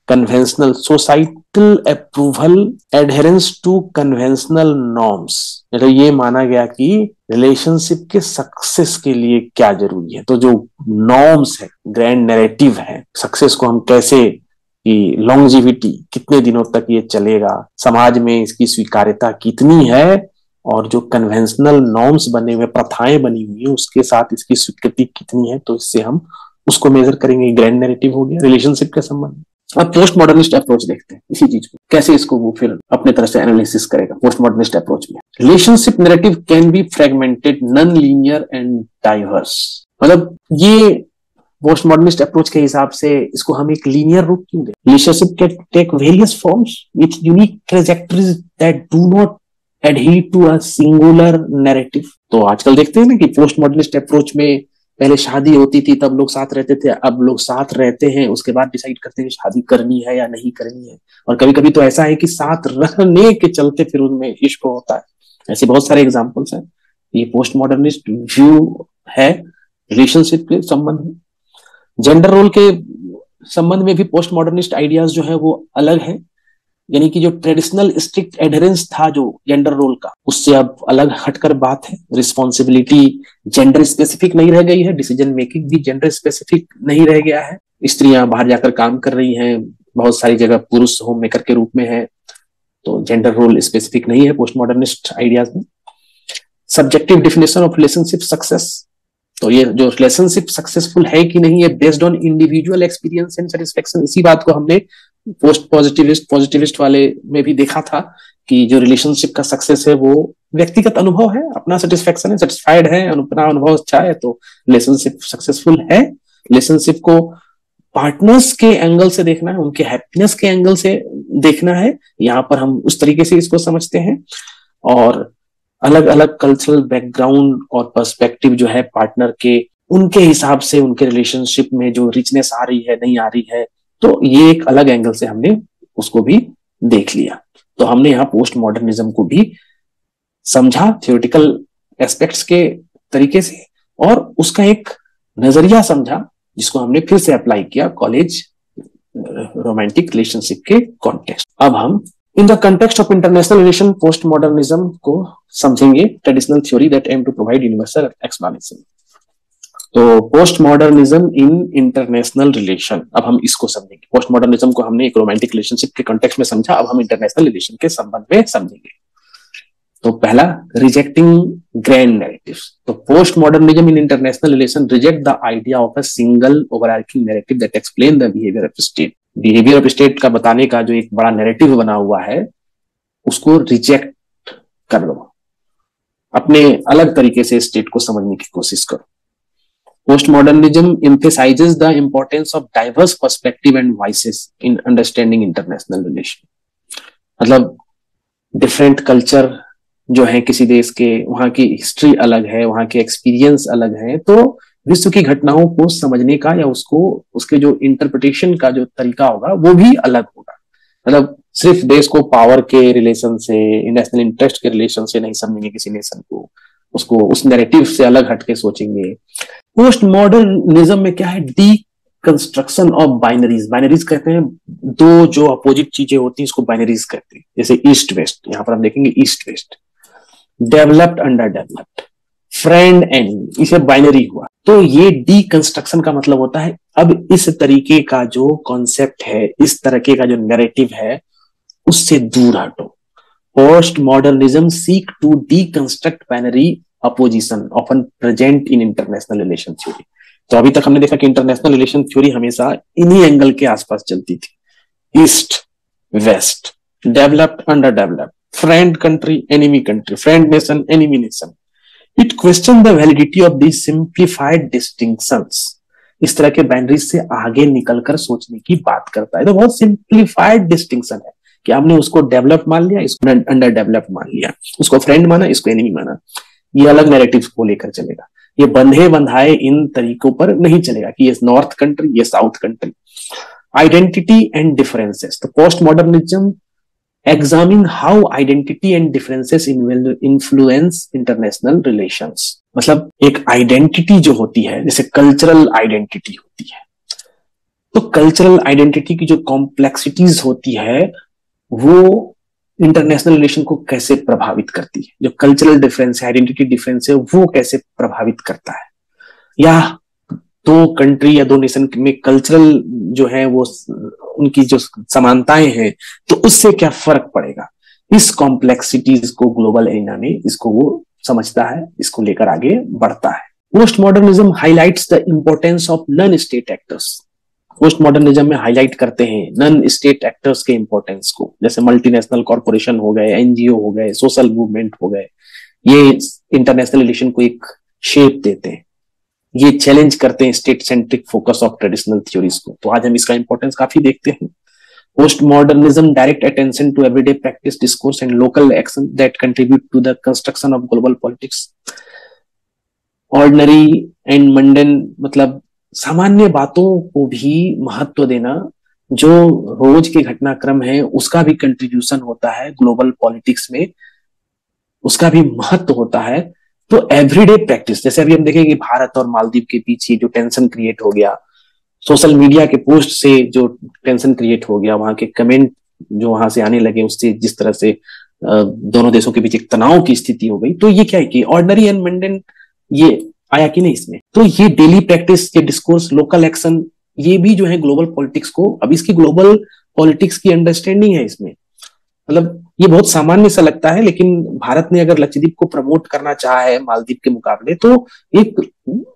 Conventional societal approval adherence to conventional norms, मतलब ये माना गया कि रिलेशनशिप के सक्सेस के लिए क्या जरूरी है। तो जो नॉर्म्स है, ग्रैंड नैरेटिव है, सक्सेस को हम कैसे, कि लॉन्जिविटी कितने दिनों तक ये चलेगा, समाज में इसकी स्वीकार्यता कितनी है, और जो कन्वेंशनल नॉर्म्स बने हुए, प्रथाएं बनी हुई है, उसके साथ इसकी स्वीकृति कितनी है, तो इससे हम उसको मेजर करेंगे। ग्रैंड नैरेटिव हो गया रिलेशनशिप के संबंध। अब पोस्ट मॉडर्निस्ट अप्रोच देखते हैं इसी चीज को, कैसे इसको वो फिर अपने तरह से एनालिसिस करेगा पोस्ट मॉडर्निस्ट अप्रोच में। Relationship narrative can be fragmented, non linear and diverse. मतलब ये पोस्ट मॉडर्निस्ट अप्रोच के हिसाब से इसको हम एक लीनियर रूप क्यों दें। Relationship can take various forms with unique trajectories that do not adhere to a singular narrative. तो आजकल देखते हैं ना कि पोस्ट मॉडर्निस्ट अप्रोच में पहले शादी होती थी तब लोग साथ रहते थे, अब लोग साथ रहते हैं उसके बाद डिसाइड करते हैं शादी करनी है या नहीं करनी है। और कभी कभी तो ऐसा है कि साथ रहने के चलते फिर उनमें इश्क होता है। ऐसे बहुत सारे एग्जांपल्स हैं। ये पोस्ट मॉडर्निस्ट व्यू है रिलेशनशिप के संबंध में। जेंडर रोल के संबंध में भी पोस्ट मॉडर्निस्ट आइडियाज जो है वो अलग है, यानी कि जो ट्रेडिशनल स्ट्रिक्ट एडहेरेंस था जो जेंडर रोल का, उससे अब अलग हटकर बात है। रिस्पॉन्सिबिलिटी जेंडर स्पेसिफिक नहीं रह गई है, डिसीजन मेकिंग भी जेंडर स्पेसिफिक नहीं रह गया है। स्त्रियां बाहर जाकर काम कर रही हैं, बहुत सारी जगह पुरुष होम मेकर के रूप में है, तो जेंडर रोल स्पेसिफिक नहीं है पोस्ट मॉडर्निस्ट आइडियाज में। Subjective definition of relationship success, तो ये जो रिलेशनशिप सक्सेसफुल है कि नहीं है based on individual experience and satisfaction. इसी बात को हमने पोस्ट पॉजिटिविस्ट वाले में भी देखा था कि जो रिलेशनशिप का सक्सेस है वो व्यक्तिगत अनुभव है, अपना सेटिस्फेक्शन है, सेटिस्फाइड है, अपना अनुभव अच्छा है, तो रिलेशनशिप सक्सेसफुल है। रिलेशनशिप को पार्टनर्स के एंगल से देखना है, उनके हैप्पीनेस के एंगल से देखना है, यहाँ पर हम उस तरीके से इसको समझते हैं। और अलग अलग कल्चरल बैकग्राउंड और पर्सपेक्टिव जो है पार्टनर के, उनके हिसाब से उनके रिलेशनशिप में जो रिचनेस आ रही है नहीं आ रही है, तो ये एक अलग एंगल से हमने उसको भी देख लिया। तो हमने यहाँ पोस्ट मॉडर्निज्म को भी समझा थियोरेटिकल एस्पेक्ट्स के तरीके से, और उसका एक नजरिया समझा जिसको हमने फिर से अप्लाई किया कॉलेज रोमांटिक रिलेशनशिप के कॉन्टेक्स्ट। अब हम in the context of international relation post modernism को समझेंगे, traditional theory that aim to provide universal explanation. तो post modernism in international relation, अब हम इसको समझेंगे। पोस्ट मॉडर्निज्म को हमने एक रोमांटिक रिलेशनशिप के कॉन्टेक्स्ट में समझा, अब हम इंटरनेशनल रिलेशन के संबंध में समझेंगे। तो पहला, रिजेक्टिंग ग्रैंड नैरेटिव्स। तो post modernism in international relation reject the idea of a single overarching narrative that explain the behaviour of state. Behaviour of state का बताने का जो एक बड़ा नैरेटिव बना हुआ है उसको रिजेक्ट कर दो, अपने अलग तरीके से स्टेट को समझने की कोशिश करो। Postmodernism emphasizes the importance of diverse perspective and voices in understanding international relation. मतलब डिफरेंट कल्चर जो है किसी देश के, वहां की हिस्ट्री अलग है, वहां के एक्सपीरियंस अलग है, तो विश्व की घटनाओं को समझने का या उसको उसके जो इंटरप्रिटेशन का जो तरीका होगा वो भी अलग होगा। मतलब सिर्फ देश को पावर के रिलेशन से, नेशनल इंटरेस्ट के रिलेशन से नहीं समझेंगे किसी नेशन को, उसको उस नैरेटिव से अलग हटके सोचेंगे। पोस्ट मॉडर्निज्म में क्या है, D construction of binaries. Binaries कहते हैं दो जो अपोजिट चीजें होती हैं, इसको बाइनरीज कहते हैं, जैसे ईस्ट वेस्ट, यहां पर हम देखेंगे east west. Developed under developed, friend enemy, इसे बाइनरी हुआ। तो ये डी कंस्ट्रक्शन का मतलब होता है अब इस तरीके का जो कॉन्सेप्ट है, इस तरीके का जो नैरेटिव है, उससे दूर हटो। Post modernism seek to deconstruct binary opposition often present in international relation theory. तो अभी तक हमने देखा कि इंटरनेशनल रिलेशन थ्योरी हमेशा इन्हीं एंगल के आसपास चलती थी, east west, developed under developed, friend country, enemy country, friend nation, enemy nation. It questions the validity of these simplified distinctions. इस तरह के बाइनरीज से आगे निकलकर सोचने की बात करता है। तो बहुत सिंप्लीफाइड डिस्टिंक्शन है कि आपने उसको डेवलप मान लिया, इसको अंडर डेवलप मान लिया, उसको फ्रेंड माना, इसको एनिमी माना। ये अलग नैरेटिव्स को लेकर चलेगा। ये बंधे बंधाए इन तरीकों पर नहीं चलेगा कि ये नॉर्थ कंट्री, ये south country. Identity and differences, तो post modernism examine how identity and differences influence international relations। मतलब एक आइडेंटिटी जो होती है, जैसे कल्चरल आइडेंटिटी होती है, तो कल्चरल आइडेंटिटी की जो कॉम्प्लेक्सिटीज होती है वो इंटरनेशनल रिलेशन को कैसे प्रभावित करती है। जो कल्चरल डिफरेंस है, आइडेंटिटी डिफरेंस है, वो कैसे प्रभावित करता है, या दो कंट्री या दो नेशन में कल्चरल जो है वो उनकी जो समानताएं हैं तो उससे क्या फर्क पड़ेगा। इस कॉम्प्लेक्सिटीज को ग्लोबल एरिना में इसको वो समझता है, इसको लेकर आगे बढ़ता है। Post modernism highlights the importance of non state actors. Post modernism में हाईलाइट करते हैं नॉन स्टेट एक्टर्स के इंपॉर्टेंस को, जैसे मल्टीनेशनल कॉर्पोरेशन हो गए, एनजीओ हो गए, सोशल मूवमेंट हो गए। ये इंटरनेशनल रिलेशन को एक शेप देते हैं, ये चैलेंज करते हैं state centric focus of traditional theories को। तो आज हम इसका इंपॉर्टेंस काफी देखते हैं। Post modernism direct attention to everyday practice, discourse and local action that contribute to the construction of global politics. Ordinary and mundane, मतलब सामान्य बातों को भी महत्व देना, जो रोज के घटनाक्रम है उसका भी कंट्रीब्यूशन होता है ग्लोबल पॉलिटिक्स में, उसका भी महत्व होता है। तो एवरीडे प्रैक्टिस, जैसे अभी हम देखेंगे भारत और मालदीव के पीछे जो टेंशन क्रिएट हो गया, सोशल मीडिया के पोस्ट से जो टेंशन क्रिएट हो गया, वहां के कमेंट जो वहां से आने लगे, उससे जिस तरह से दोनों देशों के बीच एक तनाव की स्थिति हो गई। तो ये क्या है कि ऑर्डिनरी एंड मंडेन ये आया कि नहीं इसमें। तो ये डेली प्रैक्टिस, ये डिस्कोर्स, लोकल एक्शन, ये भी जो है ग्लोबल पॉलिटिक्स को, अब इसकी ग्लोबल पॉलिटिक्स की अंडरस्टैंडिंग है इसमें। मतलब ये बहुत सामान्य सा लगता है, लेकिन भारत ने अगर लक्षद्वीप को प्रमोट करना चाहा है मालदीव के मुकाबले, तो एक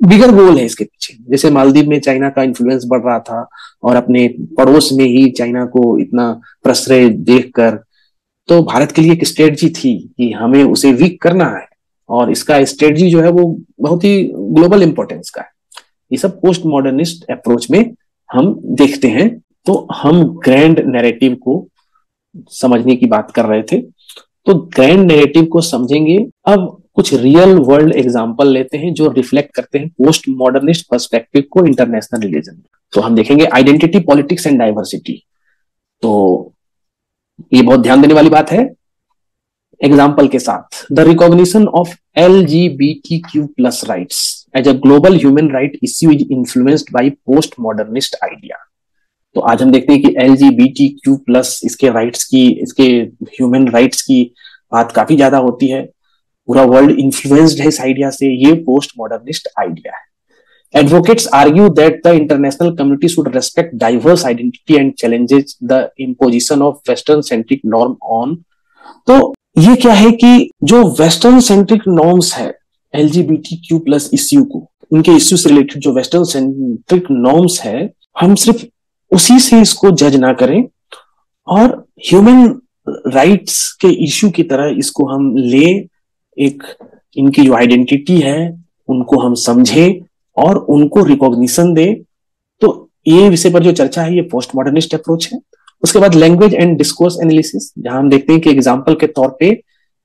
बिगर गोल है इसके पीछे। जैसे मालदीव में चाइना का इन्फ्लुएंस बढ़ रहा था और अपने पड़ोस में ही चाइना को इतना प्रश्रय देखकर, तो भारत के लिए एक स्ट्रेटजी थी कि हमें उसे वीक करना है, और इसका स्ट्रेटजी जो है वो बहुत ही ग्लोबल इंपॉर्टेंस का है। ये सब पोस्ट मॉडर्निस्ट अप्रोच में हम देखते हैं। तो हम ग्रैंड नैरेटिव को समझने की बात कर रहे थे, तो ग्रैंड नैरेटिव को समझेंगे। अब कुछ रियल वर्ल्ड एग्जांपल लेते हैं जो रिफ्लेक्ट करते हैं पोस्ट मॉडर्निस्ट पर्सपेक्टिव को इंटरनेशनल रिलेशन में। तो हम देखेंगे आइडेंटिटी, पॉलिटिक्स एंड डाइवर्सिटी। तो ये बहुत ध्यान देने वाली बात है। एग्जाम्पल के साथ, the recognition of LGBTQ+ rights as a global human right issue is influenced by post modernist idea. तो आज हम देखते हैं कि LGBTQ+ इसके राइट्स की, इसके ह्यूमन राइट्स की बात काफी ज्यादा होती है। पूरा वर्ल्ड इन्फ्लुएंस्ड है इस आइडिया से। ये पोस्ट मॉडर्निस्ट आइडिया है। Advocates argue that the international community should respect diverse identity and challenges the imposition of western centric norm on. तो ये क्या है कि जो वेस्टर्न सेंट्रिक नॉर्म्स है LGBTQ+ इश्यू को, उनके इश्यू से रिलेटेड जो वेस्टर्न सेंट्रिक नॉर्म्स है, हम सिर्फ उसी से इसको जज ना करें और ह्यूमन राइट्स के इश्यू की तरह इसको हम ले, एक इनकी जो आइडेंटिटी है उनको हम समझें और उनको रिकॉग्निशन दें। तो ये विषय पर जो चर्चा है ये पोस्ट मॉडर्निस्ट अप्रोच है। उसके बाद लैंग्वेज एंड डिस्कोर्स एनालिसिस, जहां हम देखते हैं कि एग्जाम्पल के तौर पे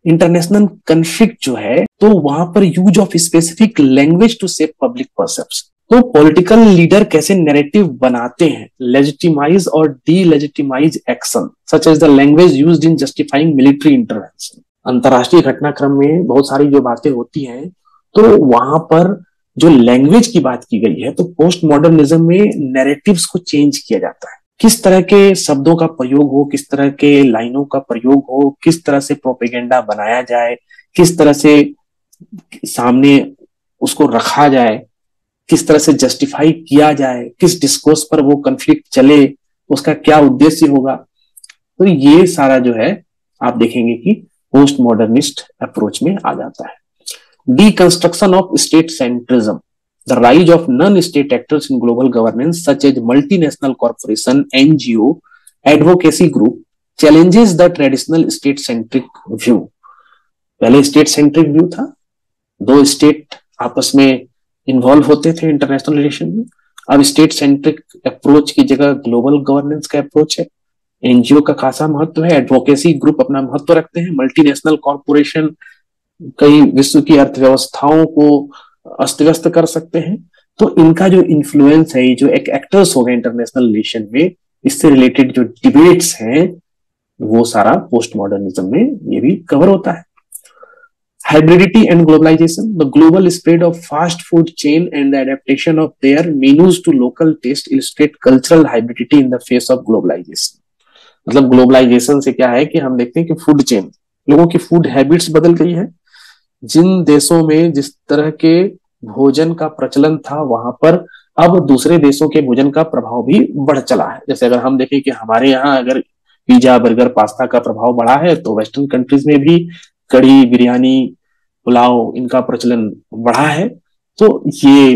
इंटरनेशनल कन्फ्लिक्ट जो है, तो वहां पर use of specific language to save public perception. तो पॉलिटिकल लीडर कैसे नैरेटिव बनाते हैं, लेजिटिमाइज और delegitimise action such as the language used in justifying military intervention. अंतरराष्ट्रीय घटनाक्रम में बहुत सारी जो बातें होती हैं, तो वहां पर जो लैंग्वेज की बात की गई है, तो पोस्ट मॉडर्निज्म में नैरेटिव्स को चेंज किया जाता है। किस तरह के शब्दों का प्रयोग हो, किस तरह के लाइनों का प्रयोग हो, किस तरह से प्रोपेगेंडा बनाया जाए, किस तरह से सामने उसको रखा जाए, किस तरह से जस्टिफाई किया जाए, किस डिस्कोर्स पर वो कन्फ्लिक्ट चले, उसका क्या उद्देश्य होगा। तो ये सारा जो है आप देखेंगे कि पोस्ट मॉडर्निस्ट अप्रोच में आ जाता है। Deconstruction of state centrism, the rise of non state actors in global governance such as multinational corporation, NGO, advocacy group challenges the traditional state centric view। पहले स्टेट सेंट्रिक व्यू था, दो state आपस में involve होते थे international relation में। अब state centric approach की जगह ग्लोबल गवर्नेंस का अप्रोच है। एनजीओ का खासा महत्व है, एडवोकेसी ग्रुप अपना महत्व रखते हैं, मल्टीनेशनल कॉरपोरेशन कई विश्व की अर्थव्यवस्थाओं को अस्त व्यस्त कर सकते हैं। तो इनका जो इन्फ्लुएंस है, जो एक एक्टर्स हो गए इंटरनेशनल रिलेशन में, इससे रिलेटेड जो डिबेट्स हैं वो सारा पोस्ट मॉडर्निज्म में ये भी कवर होता है। Hybridity and globalization, the global spread of fast food chain and the adaptation of their menus to local taste illustrate cultural hybridity in the face of globalization। मतलब globalisation से क्या है कि हम देखते हैं कि फूड चेन, लोगों की फूड हैबिट्स बदल गई है। जिन देशों में जिस तरह के भोजन का प्रचलन था, वहां पर अब दूसरे देशों के भोजन का प्रभाव भी बढ़ चला है। जैसे अगर हम देखें कि हमारे यहाँ अगर पिज्जा, बर्गर, पास्ता का प्रभाव बढ़ा है, तो वेस्टर्न कंट्रीज में भी कढ़ी, बिरयानी, पुलाव, इनका प्रचलन बढ़ा है। तो ये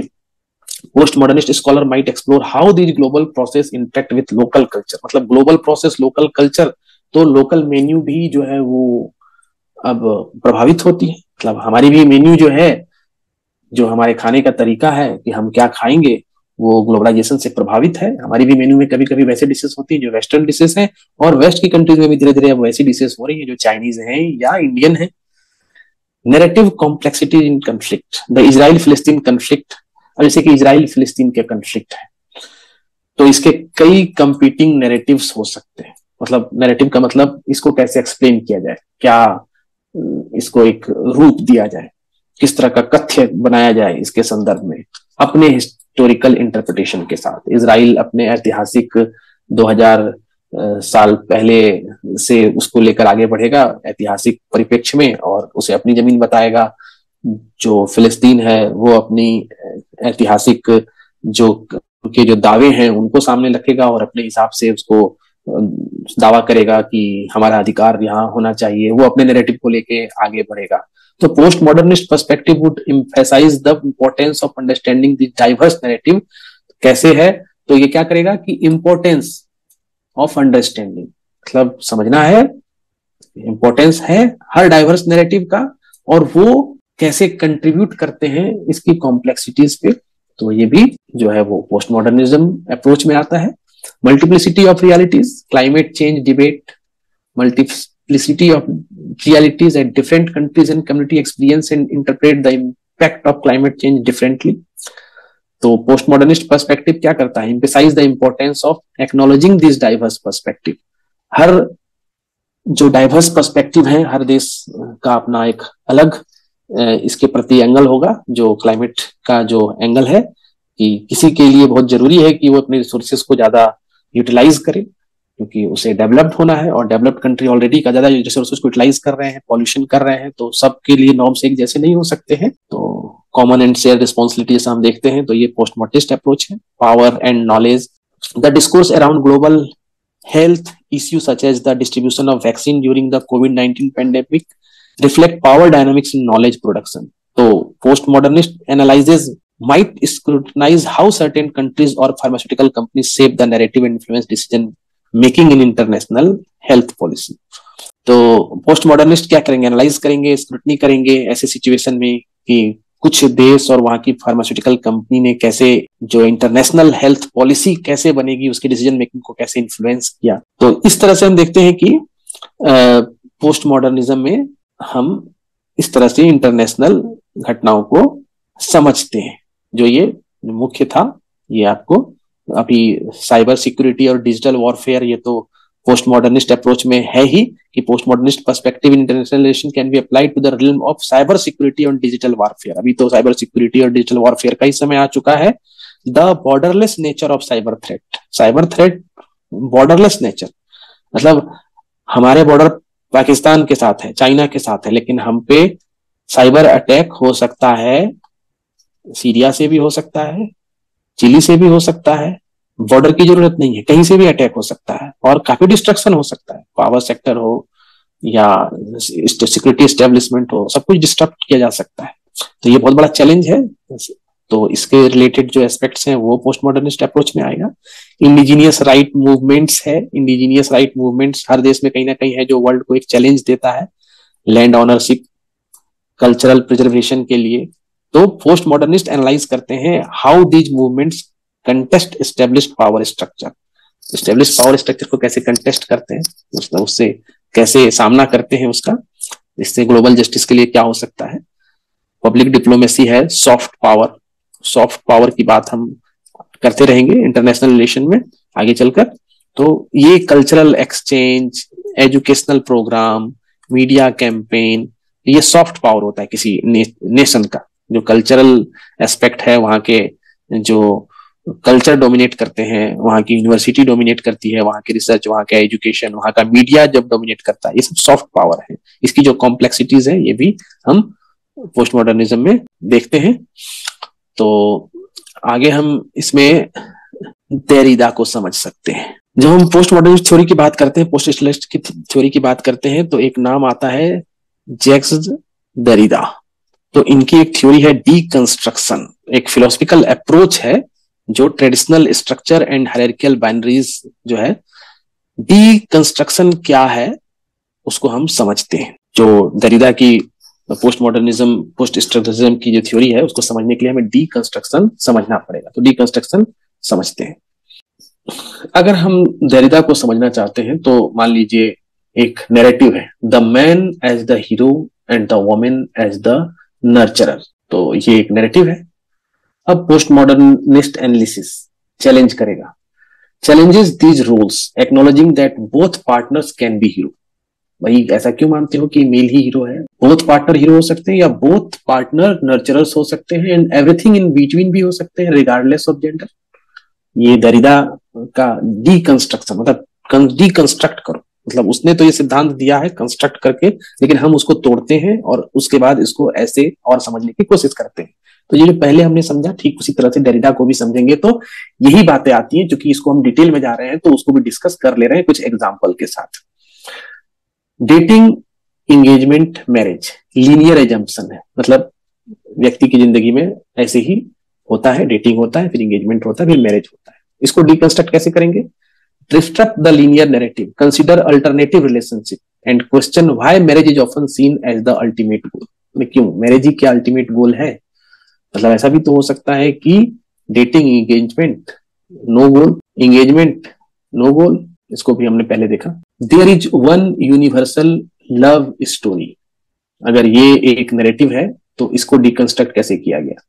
post modernist scholar might explore how this global process interact with local culture. मतलब ग्लोबल प्रोसेस, लोकल कल्चर, तो लोकल मेन्यू भी जो है वो अब प्रभावित होती है। मतलब हमारी भी मेन्यू जो है, जो हमारे खाने का तरीका है कि हम क्या खाएंगे, वो ग्लोबलाइजेशन से प्रभावित है। हमारी भी मेन्यू में कभी कभी वैसे डिशेस होती हैं जो वेस्टर्न डिशेस हैं, और वेस्ट की कंट्रीज में भी धीरे धीरे अब वैसी डिशेस हो रही है जो चाइनीज हैं या इंडियन है। Narrative complexity in conflict, the Israel फिलिस्तीन कन्फ्लिक्ट, जैसे कि इजराइल फिलिस्तीन के कन्फ्लिक्ट है, तो इसके कई कंपीटिंग नैरेटिव्स हो सकते हैं। मतलब नैरेटिव का मतलब इसको कैसे एक्सप्लेन किया जाए, क्या इसको एक रूप दिया जाए, किस तरह का कथ्य बनाया जाए इसके संदर्भ में, अपने हिस्टोरिकल इंटरप्रिटेशन के साथ। इजराइल अपने ऐतिहासिक 2000 साल पहले से उसको लेकर आगे बढ़ेगा ऐतिहासिक परिप्रेक्ष्य में, और उसे अपनी जमीन बताएगा। जो फिलिस्तीन है वो अपनी ऐतिहासिक जो दावे हैं उनको सामने रखेगा और अपने हिसाब से उसको दावा करेगा कि हमारा अधिकार यहाँ होना चाहिए। वो अपने नैरेटिव को लेके आगे बढ़ेगा। तो post modernist perspective would emphasize the importance of understanding the diverse narrative. कैसे है, तो ये क्या करेगा कि इम्पोर्टेंस ऑफ अंडरस्टैंडिंग, मतलब समझना है, इंपॉर्टेंस है हर डाइवर्स नैरेटिव का, और वो कैसे कंट्रीब्यूट करते हैं इसकी कॉम्प्लेक्सिटीज पे। तो ये भी जो है वो पोस्ट मॉडर्निज्म अप्रोच में आता है। Multiplicity of realities, climate change debate, multiplicity of realities at different countries and community experience and interpret the impact of climate change differently. तो पोस्ट मॉडर्निस्ट पर्सपेक्टिव क्या करता है, emphasise the importance of acknowledging this diverse perspective. हर जो diverse perspective है, हर देश का अपना एक अलग इसके प्रति एंगल होगा। जो क्लाइमेट का जो एंगल है कि किसी के लिए बहुत जरूरी है कि वो अपने रिसोर्सेज को ज्यादा यूटिलाइज करे, क्योंकि उसे डेवलप्ड होना है, और डेवलप्ड कंट्री ऑलरेडी का ज्यादा रिसोर्सेज को यूटिलाइज कर रहे हैं, पॉल्यूशन कर रहे हैं, तो सबके लिए नॉर्म्स एक जैसे नहीं हो सकते हैं। तो कॉमन एंड शेयर रिस्पॉन्सिबिलिटी जैसा हम देखते हैं, तो ये पोस्ट मॉडर्निस्ट अप्रोच है। Power and knowledge, the discourse around global health issue such as the distribution of vaccine during the कोविड-19 pandemic reflect power dynamics in knowledge production. तो post modernist analyses might scrutinize how certain countries or pharmaceutical companies shape the narrative and influence decision making in international health policy। तो post modernist क्या करेंगे, analyse करेंगे, scrutiny करेंगे ऐसे situation में कि कुछ देश और वहां की फार्मास्यूटिकल कंपनी ने कैसे जो इंटरनेशनल हेल्थ पॉलिसी कैसे बनेगी उसकी डिसीजन मेकिंग को कैसे इन्फ्लुएंस किया। तो इस तरह से हम देखते हैं कि पोस्ट मॉडर्निज्म में हम इस तरह से इंटरनेशनल घटनाओं को समझते हैं। जो ये मुख्य था, ये आपको अभी साइबर सिक्योरिटी और डिजिटल वॉरफेयर, ये तो पोस्ट मॉडर्निस्ट अप्रोच में है ही कि post modernist perspective in international relation can be applied to the realm of cyber security और डिजिटल वॉरफेयर। अभी तो साइबर सिक्योरिटी और डिजिटल वॉरफेयर का ही समय आ चुका है। The borderless nature of cyber threat, cyber threat borderless nature, मतलब हमारे बॉर्डर पाकिस्तान के साथ है, चाइना के साथ है, लेकिन हम पे साइबर अटैक हो सकता है, सीरिया से भी हो सकता है, चिली से भी हो सकता है। बॉर्डर की जरूरत नहीं है, कहीं से भी अटैक हो सकता है और काफी डिस्ट्रक्शन हो सकता है। पावर सेक्टर हो या सिक्योरिटी एस्टेब्लिशमेंट हो, सब कुछ डिस्टर्ब किया जा सकता है। तो ये बहुत बड़ा चैलेंज है। तो इसके रिलेटेड जो एस्पेक्ट्स हैं वो पोस्ट मॉडर्निस्ट अप्रोच में आएगा। इंडिजीनियस राइट मूवमेंट्स है, इंडिजीनियस राइट मूवमेंट्स हर देश में कहीं ना कहीं है जो वर्ल्ड को एक चैलेंज देता है लैंड ऑनरशिप, कल्चरल प्रिजर्वेशन के लिए। तो पोस्ट मॉडर्निस्ट एनालाइज करते हैं how these movements contest established power structure, establish power structure को कैसे कंटेस्ट करते हैं, उससे कैसे सामना करते हैं उसका, इससे ग्लोबल जस्टिस के लिए क्या हो सकता है। पब्लिक डिप्लोमेसी है, सॉफ्ट पावर, सॉफ्ट पावर की बात हम करते रहेंगे इंटरनेशनल रिलेशन में आगे चलकर। तो ये cultural exchange, educational program, media campaign, ये सॉफ्ट पावर होता है किसी नेशन का। जो कल्चरल एस्पेक्ट है, वहां के जो कल्चर डोमिनेट करते हैं, वहां की यूनिवर्सिटी डोमिनेट करती है, वहां की रिसर्च, वहां का एजुकेशन, वहां का मीडिया जब डोमिनेट करता है, ये सब सॉफ्ट पावर है। इसकी जो कॉम्प्लेक्सिटीज है ये भी हम पोस्ट मॉडर्निज्म में देखते हैं। तो आगे हम इसमें देरिदा को समझ सकते हैं। जब हम पोस्ट मॉडर्निस्ट थ्योरी की बात करते हैं, पोस्ट स्ट्रक्चरलिस्ट की थ्योरी की बात करते हैं, तो एक नाम आता है जैक्स देरिदा। तो इनकी एक थ्योरी है डीकंस्ट्रक्शन, एक फिलोसफिकल अप्रोच है जो traditional structure and hierarchical binaries जो है, डीकंस्ट्रक्शन क्या है उसको हम समझते हैं। जो देरिदा की पोस्ट मॉडर्निज्म, पोस्ट स्ट्रक्चरलिज्म की जो थ्योरी है उसको समझने के लिए हमें डीकंस्ट्रक्शन समझना पड़ेगा। तो डीकंस्ट्रक्शन समझते हैं। अगर हम देरिदा को समझना चाहते हैं तो मान लीजिए एक नैरेटिव है, the man as the hero and the woman as the nurturer. तो ये एक नैरेटिव है। अब पोस्ट मॉडर्निस्ट एनालिसिस चैलेंज करेगा, challenges these roles acknowledging that both partners can be hero। भाई ऐसा क्यों मानते हो कि मेल ही हीरो है? बोथ पार्टनर हीरो हो सकते हैं या बोथ पार्टनर नर्चरर्स हो सकते हैं, एंड एवरीथिंग इन बिटवीन भी हो सकते हैं रिगार्डलेस ऑफ जेंडर। ये देरिदा का डीकंस्ट्रक्शन, मतलब डीकंस्ट्रक्ट करो, मतलब उसने तो ये सिद्धांत दिया है कंस्ट्रक्ट करके, लेकिन हम उसको तोड़ते हैं और उसके बाद इसको ऐसे और समझने की कोशिश करते हैं। तो ये जो पहले हमने समझा ठीक उसी तरह से देरिदा को भी समझेंगे तो यही बातें आती हैं। क्योंकि इसको हम डिटेल में जा रहे हैं तो उसको भी डिस्कस कर ले रहे हैं कुछ एग्जांपल के साथ। Dating, engagement, marriage linear assumption है, मतलब व्यक्ति की जिंदगी में ऐसे ही होता है, डेटिंग होता है, फिर एंगेजमेंट होता है, फिर मैरिज होता है। इसको डिकंस्ट्रक्ट कैसे करेंगे? Destruct the linear narrative, consider alternative relationship and question why marriage is often seen as the ultimate goal. क्यों मैरिज ही क्या अल्टीमेट गोल है? मतलब ऐसा भी तो हो सकता है कि dating, engagement no goal, engagement no goal. इसको भी हमने पहले देखा। There is one universal love story, अगर ये एक नैरेटिव है तो इसको डिकंस्ट्रक्ट कैसे किया गया?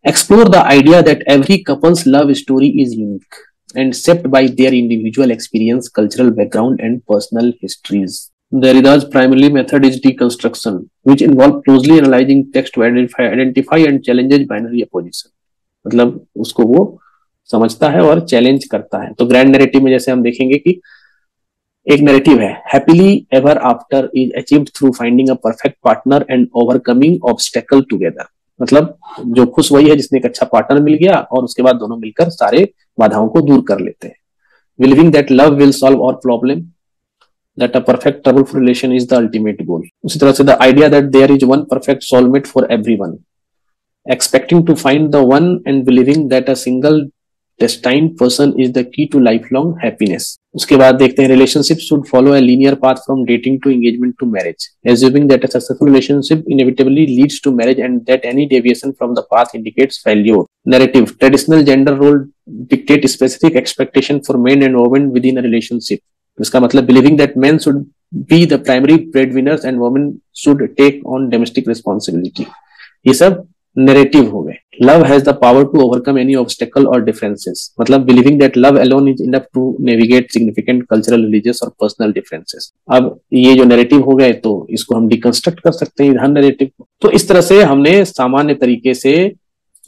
Explore the idea that every couples love story is unique and shaped by their individual experience, cultural background and personal histories. Derrida's primary method is deconstruction, which involves closely analyzing text to identify and challenges binary opposition। मतलब उसको वो समझता है और challenge करता है। तो grand narrative में जैसे हम देखेंगे कि एक नैरेटिव है, happily ever after is achieved through finding a perfect partner and overcoming obstacle together. मतलब जो खुश वही है जिसने एक अच्छा पार्टनर मिल गया और उसके बाद दोनों मिलकर सारे बाधाओं को दूर कर लेते हैं। Believing that love will solve all problem, that a perfect troubleful relation is the ultimate goal। उसी तरह से the idea that there is one perfect soulmate for everyone, expecting to find the one and believing that a single destined person is the key to lifelong happiness। उसके बाद देखते हैं relationship should follow a linear path from dating to engagement to marriage, assuming that a successful relationship inevitably leads to marriage and that any deviation from the path indicates failure। Narrative, traditional gender role dictate specific expectation for men and women within a relationship। इसका मतलब believing that men should be the primary breadwinners and women should take on domestic responsibility. ये सब narrative हो गए। Love has the power to overcome any obstacle और differences, मतलब believing that love alone is enough to navigate significant cultural, religious और personal differences. अब ये जो नैरेटिव हो गए तो इसको हम डिकंस्ट्रक्ट कर सकते हैं हर नैरेटिव को। तो इस तरह से हमने सामान्य तरीके से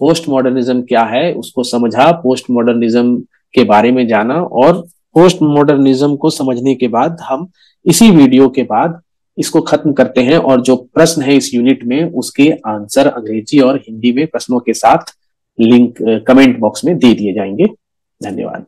पोस्ट मॉडर्निज्म क्या है उसको समझा, पोस्ट मॉडर्निज्म के बारे में जाना, और पोस्ट मॉडर्निज्म को समझने के बाद हम इसी वीडियो के बाद इसको खत्म करते हैं और जो प्रश्न है इस यूनिट में उसके आंसर अंग्रेजी और हिंदी में प्रश्नों के साथ लिंक कमेंट बॉक्स में दे दिए जाएंगे। धन्यवाद।